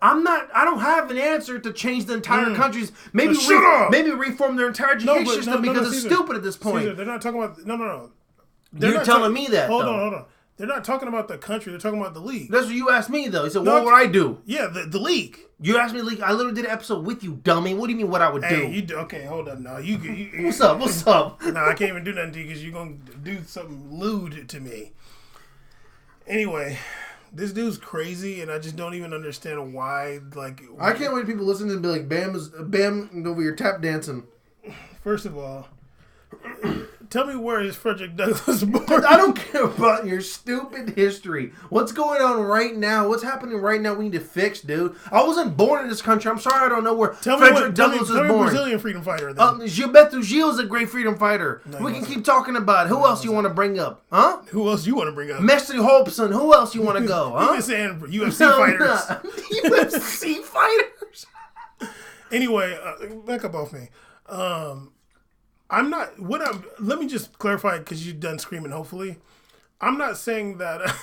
I don't have an answer to change the entire countries. Maybe reform their entire education system because it's stupid at this point. Caesar, they're not talking about no. You're telling me that. Hold on. They're not talking about the country. They're talking about the league. That's what you asked me though. You said, "What would I do?" Yeah, the league. You asked me the league. I literally did an episode with you, dummy. What do you mean? What I would do? Okay, hold up. No, you What's up? No, I can't even do nothing to you because you're gonna do something lewd to me. Anyway. This dude's crazy, and I just don't even understand why. Like, I can't wait for people listening and be like, "Bam over here tap dancing." First of all, tell me where is Frederick Douglass born? I don't care about your stupid history. What's going on right now? What's happening right now? We need to fix, dude. I wasn't born in this country. I'm sorry, I don't know where Frederick Douglass was born. Tell me Brazilian freedom fighter. Then. Gilberto Gil is a great freedom fighter. We can keep talking about it. Who else you want to bring up? Huh? Who else you want to bring up? Mesut Hobson. Who else you want to go? Huh? You've been saying UFC fighters. UFC fighters. Anyway, back up off me. I'm not. Let me just clarify because you've done screaming. Hopefully, I'm not saying that.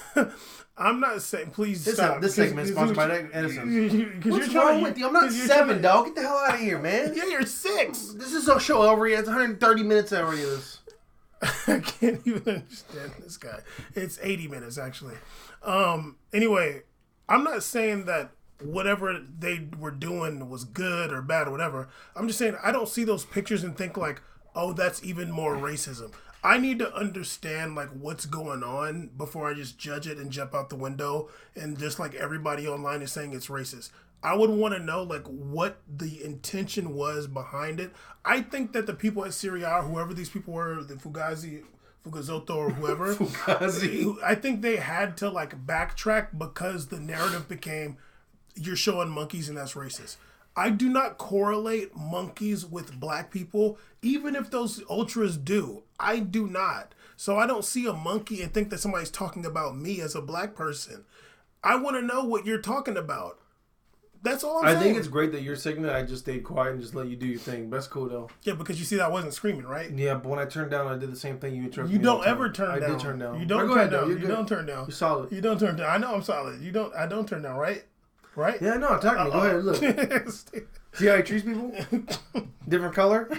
I'm not saying. Please stop. This segment is sponsored by Edison. What's wrong with you? I'm not 7, dog. Get the hell out of here, man. Yeah, you're 6. This is a show over here. It's 130 minutes over here. I can't even understand this guy. It's 80 minutes actually. Anyway, I'm not saying that whatever they were doing was good or bad or whatever. I'm just saying I don't see those pictures and think like, oh, that's even more racism. I need to understand like what's going on before I just judge it and jump out the window and just like everybody online is saying it's racist. I would want to know like what the intention was behind it. I think that the people at Serie A, whoever these people were, the Fugazotto or whoever, I think they had to like backtrack because the narrative became you're showing monkeys and that's racist. I do not correlate monkeys with black people, even if those ultras do. I do not. So I don't see a monkey and think that somebody's talking about me as a black person. I want to know what you're talking about. That's all I'm saying. I think it's great that your segment, I just stayed quiet and just let you do your thing. That's cool, though. Yeah, because you see that I wasn't screaming, right? Yeah, but when I turned down, I did the same thing. You interrupted me. You don't ever turn down. I did turn down. You don't turn down. You don't turn down. You're solid. You don't turn down. I know I'm solid. I don't turn down, right? Right? Yeah, no, attack me. Go ahead, look. See how he treats people? Different color?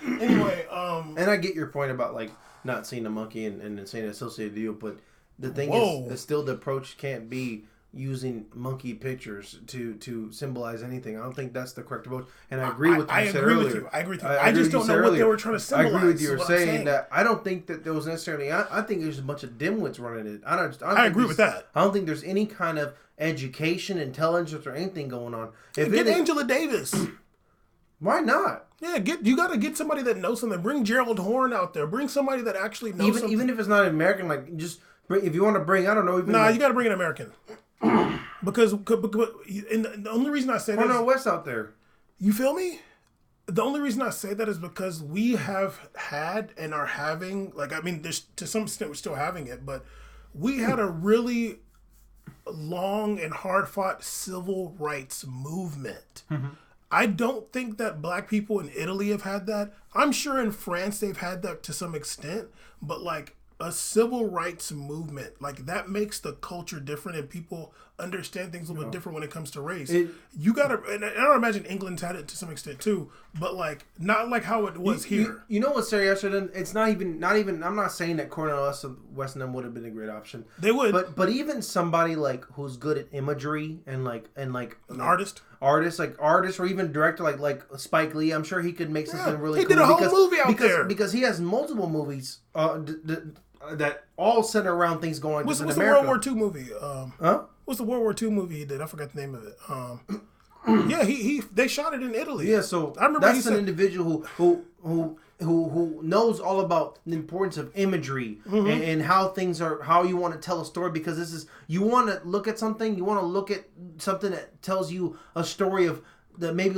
Anyway, and I get your point about, like, not seeing a monkey and saying associated deal, but the thing is, still the approach can't be using monkey pictures to symbolize anything. I don't think that's the correct approach. And I agree with what you said earlier. I agree with you. I just don't know what they were trying to symbolize. I agree with you saying that. I don't think that there was necessarily. I think there's a bunch of dimwits running it. I agree with that. I don't think there's any kind of education, intelligence, or anything going on. Get Angela Davis. Why not? Yeah, you got to get somebody that knows something. Bring Gerald Horn out there. Bring somebody that actually knows something. Even if it's not American, like just if you want to bring, I don't know. You got to bring an American. because the only reason I say that Cornel West out there. You feel me? The only reason I say that is because we have had and are having, to some extent we're still having it, but we had a really long and hard-fought civil rights movement. Mm-hmm. I don't think that black people in Italy have had that. I'm sure in France they've had that to some extent, but a civil rights movement, that makes the culture different and people understand things a little bit different when it comes to race. You gotta, and I don't imagine England's had it to some extent too, but not like how it was here. You know what Serie should have done? It's not even, I'm not saying that Cornel West and them would have been a great option. They would. But even somebody who's good at imagery and an artist or even director like Spike Lee, I'm sure he could make something really cool. He did a whole movie out there. Because he has multiple movies that all center around things going on. What's the World War II movie? What's the World War II movie he did? I forgot the name of it. Yeah, they shot it in Italy. Yeah, so I remember that's an individual who knows all about the importance of imagery and how things are, how you want to tell a story, because this is, you want to look at something that tells you a story of that, maybe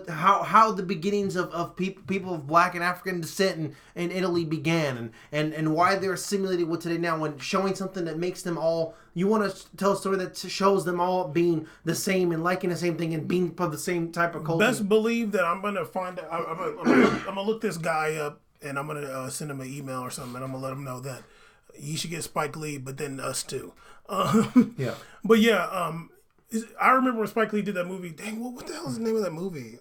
how the beginnings of people of black and African descent in Italy began and why they're assimilated with today now, and showing something that makes them all, you want to tell a story that shows them all being the same and liking the same thing and being of the same type of culture. Best believe that I'm going to find out, I'm going to look this guy up and I'm going to send him an email or something, and I'm going to let him know that you should get Spike Lee, but then us too. Yeah. But yeah, I remember when Spike Lee did that movie. Dang, what the hell is the name of that movie?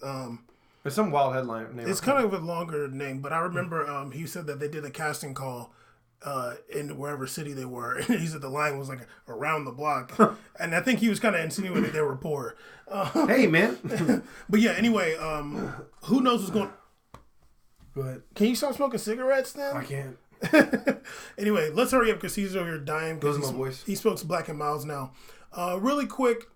There's some wild headline name. It's kind of a longer name, but I remember he said that they did a casting call in wherever city they were. And he said the line was around the block. And I think he was kind of insinuating they were poor. Hey, man. But yeah, anyway, who knows what's going on? Go ahead. Can you stop smoking cigarettes then? I can't. Anyway, let's hurry up because he's over here dying. Those are my voice. He smokes Black and Miles now. Really quick,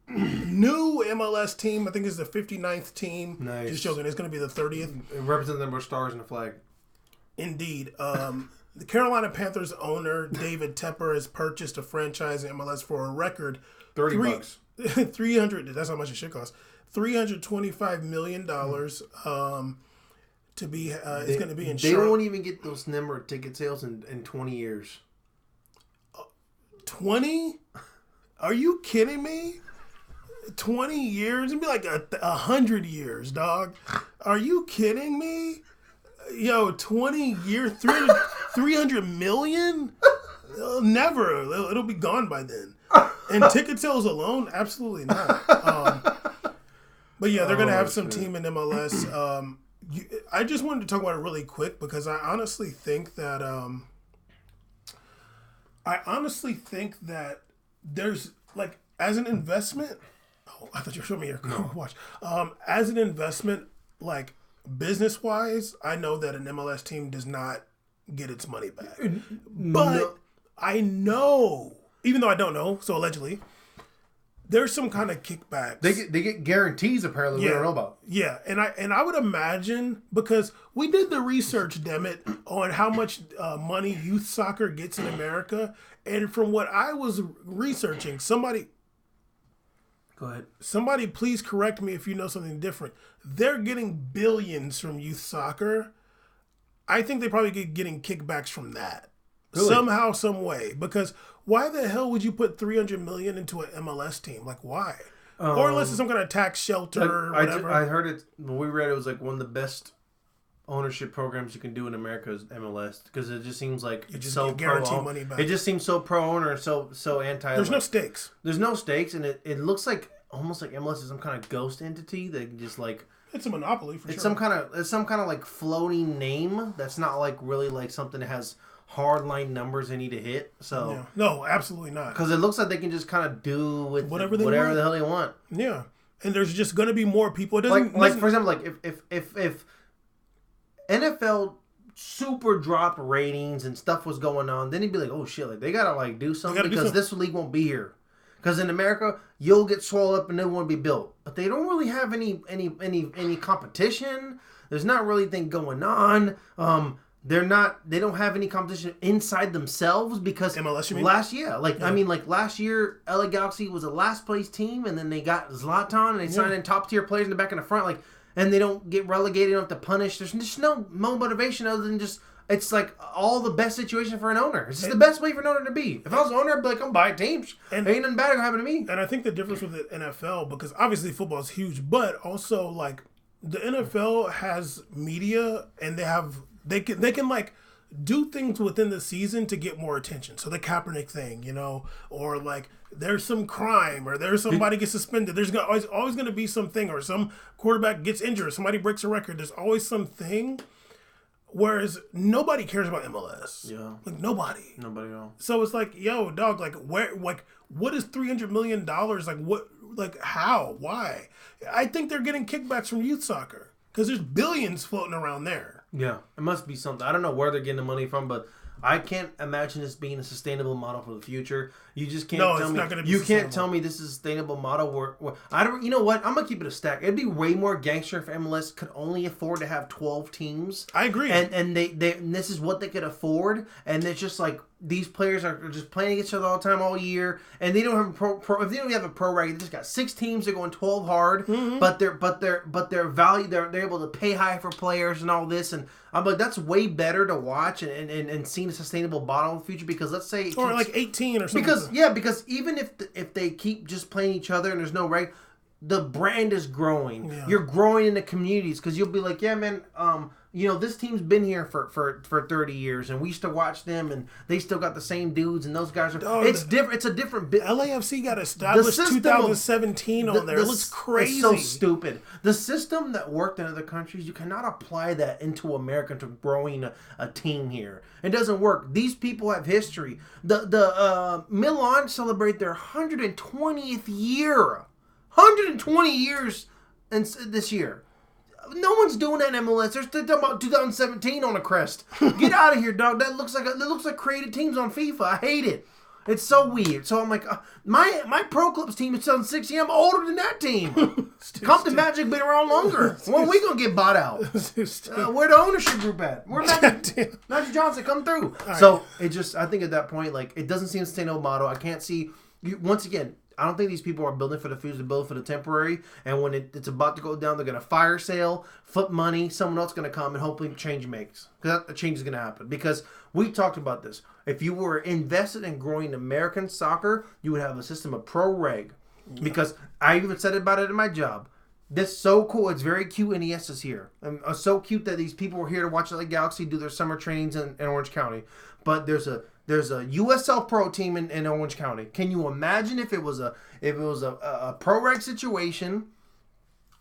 new MLS team. I think it's the 59th team. Nice. Just joking. It's going to be the 30th. It represents the number of stars in the flag. Indeed. The Carolina Panthers owner, David Tepper, has purchased a franchise in MLS for a record $30. 300. That's how much it should cost. $325 million. To be, it's going to be in. They won't even get those number of ticket sales in 20 years. 20? Are you kidding me? 20 years? It'd be like 100 years, dog. Are you kidding me? Yo, 20 years, 300 million? Never. It'll be gone by then. And ticket sales alone? Absolutely not. But yeah, they're going to have some team in MLS. I just wanted to talk about it really quick because I honestly think that there's as an investment. Oh, I thought you were showing me your watch. As an investment, business wise, I know that an MLS team does not get its money back. But I know, even though I don't know, so allegedly, there's some kind of kickbacks. They get guarantees apparently we don't know about. Yeah, and I would imagine, because we did the research, damn it, on how much money youth soccer gets in America, and from what I was researching, somebody please correct me if you know something different. They're getting billions from youth soccer. I think they probably getting kickbacks from that. Really? Somehow, some way. Because why the hell would you put $300 million into an MLS team? Why? Or unless it's some kind of tax shelter or whatever. I heard it, when we read it, was one of the best ownership programs you can do in America is MLS, because it just seems like it's so guarantee money back. It just seems so pro-owner, so anti. There's no stakes. There's no stakes, and it looks almost like MLS is some kind of ghost entity that just it's a monopoly for sure. It's some kind of floating name that's not really something that has hardline numbers they need to hit. So no, absolutely not. Because it looks like they can just kind of do with whatever the hell they want. Yeah, and there's just going to be more people. It doesn't like for example, like if NFL super dropped ratings and stuff was going on, then he'd be like, oh shit, like they gotta like do something because this league won't be here. Because in America, you'll get swallowed up and it won't be built. But they don't really have any competition. There's not really anything going on. They don't have any competition inside themselves because MLS, you mean? Last year, LA Galaxy was a last place team, and then they got Zlatan and they signed in top tier players in the back and the front, and they don't get relegated, don't have to punish. There's just no motivation other than just. It's like all the best situation for an owner. It's just the best way for an owner to be. If I was an owner, I'd be like, I'm buying teams. And ain't nothing bad gonna happen to me. And I think the difference with the NFL, because obviously football is huge, but also like the NFL has media and they can like do things within the season to get more attention. So the Kaepernick thing, or like there's some crime or there's somebody gets suspended. There's always going to be something, or some quarterback gets injured, somebody breaks a record. There's always something. Whereas nobody cares about MLS. Yeah. Like nobody. Nobody at all. So it's like, yo, dog, like what is $300 million? Like what, like how, why? I think they're getting kickbacks from youth soccer because there's billions floating around there. Yeah. It must be something. I don't know where they're getting the money from, but I can't imagine this being a sustainable model for the future. You just can't tell me. You can't tell me this is a sustainable model where I don't. You know what? I'm gonna keep it a stack. It'd be way more gangster if MLS could only afford to have 12 teams. I agree. And this is what they could afford. And it's just like these players are just playing against each other all the time, all year, and they don't have a pro. If they don't have a pro reg, they just got 6 teams. They're going 12 hard, but their value. They're able to pay high for players and all this. And I'm like, that's way better to watch and seeing a sustainable model in the future because let's say or like 18 or something. Because even if they keep just playing each other and there's no reg, the brand is growing. Yeah. You're growing in the communities because you'll be like, yeah, man, this team's been here for 30 years and we used to watch them and they still got the same dudes and those guys are. It's different. It's a different bit. LAFC got established 2017 on there. It looks crazy. It's so stupid. The system that worked in other countries, you cannot apply that into America to growing a team here. It doesn't work. These people have history. The Milan celebrate their 120th year. 120 years this year. No one's doing that in MLS. They're still talking about 2017 on a crest. Get out of here, dog. That looks like created teams on FIFA. I hate it. It's so weird. So I'm like, my pro clubs team is 2016. I'm older than that team. Compton Magic been around longer. When we gonna get bought out? Where the ownership group at? Where Magic Johnson come through? Right. So I think at that point, like, it doesn't seem a sustainable model. I can't see. Once again, I don't think these people are building for the future, they're building for the temporary. And when it's about to go down, they're going to fire sale, flip money, someone else is going to come and hopefully change makes. Because that change is going to happen. Because we talked about this. If you were invested in growing American soccer, you would have a system of pro reg. Yeah. Because I even said about it in my job. This is so cool. It's very cute. NES is here. And it's so cute that these people were here to watch the Galaxy do their summer trainings in Orange County. But there's a USL Pro team in Orange County. Can you imagine if it was a pro reg situation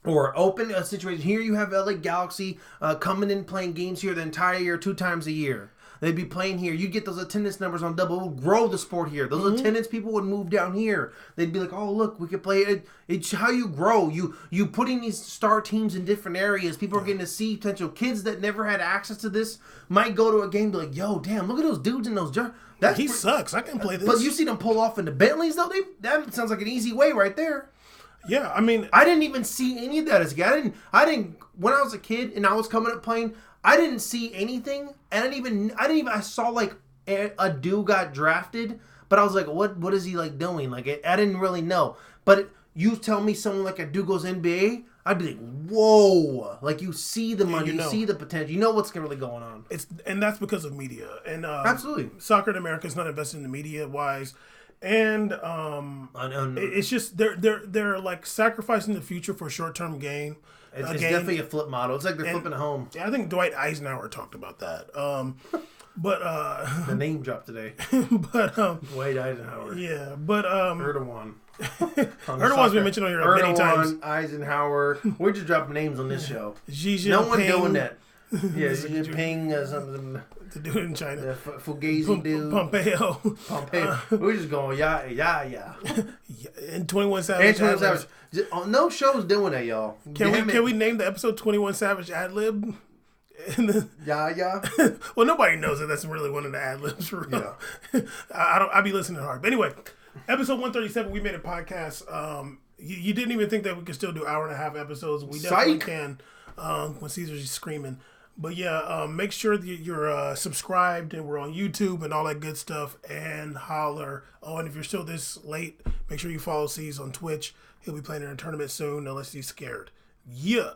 or open a situation? Here you have LA Galaxy coming in playing games here the entire year 2 times a year. They'd be playing here. You'd get those attendance numbers on double. It would grow the sport here. Those attendance people would move down here. They'd be like, oh, look, we could play it. It's how you grow. You putting these star teams in different areas. People are getting to see potential kids that never had access to this. Might go to a game and be like, yo, damn, look at those dudes in those jerseys. He sucks. I can play this. But you see them pull off in the Bentleys, though? That sounds like an easy way right there. Yeah, I mean, I didn't even see any of that as a kid. I didn't. When I was a kid and I was coming up playing, I didn't see anything, and I saw like a dude got drafted, but I was like, what is he like doing? Like, I didn't really know. But you tell me someone like a dude goes NBA, I'd be like, whoa! Like, you see the money, you see the potential, you know what's really going on. And that's because of media. And absolutely, soccer in America is not invested in the media wise. And it's just they're like sacrificing the future for short term gain. It's definitely a flip model. It's like they're flipping a home. Yeah, I think Dwight Eisenhower talked about that. But the name dropped today. But Dwight Eisenhower. Yeah, but Erdogan. Erdogan's been mentioned on here many times. Eisenhower. We're just dropping names on this show. Xi no one Jinping. doing that. Yeah, you're paying something. To do it in China. The Fugazi dude. Pompeo. We're just going, yeah. And 21 Savage. And 21 Savage. No show's doing that, y'all. Can we name the episode 21 Savage ad lib? Yeah. Well, nobody knows that that's really one of the ad libs for real. Yeah. I'll be listening hard. But anyway, episode 137, we made a podcast. You didn't even think that we could still do hour and a half episodes. We definitely can when Caesar's screaming. But yeah, make sure that you're subscribed and we're on YouTube and all that good stuff, and holler. Oh, and if you're still this late, make sure you follow C's on Twitch. He'll be playing in a tournament soon unless he's scared. Yeah.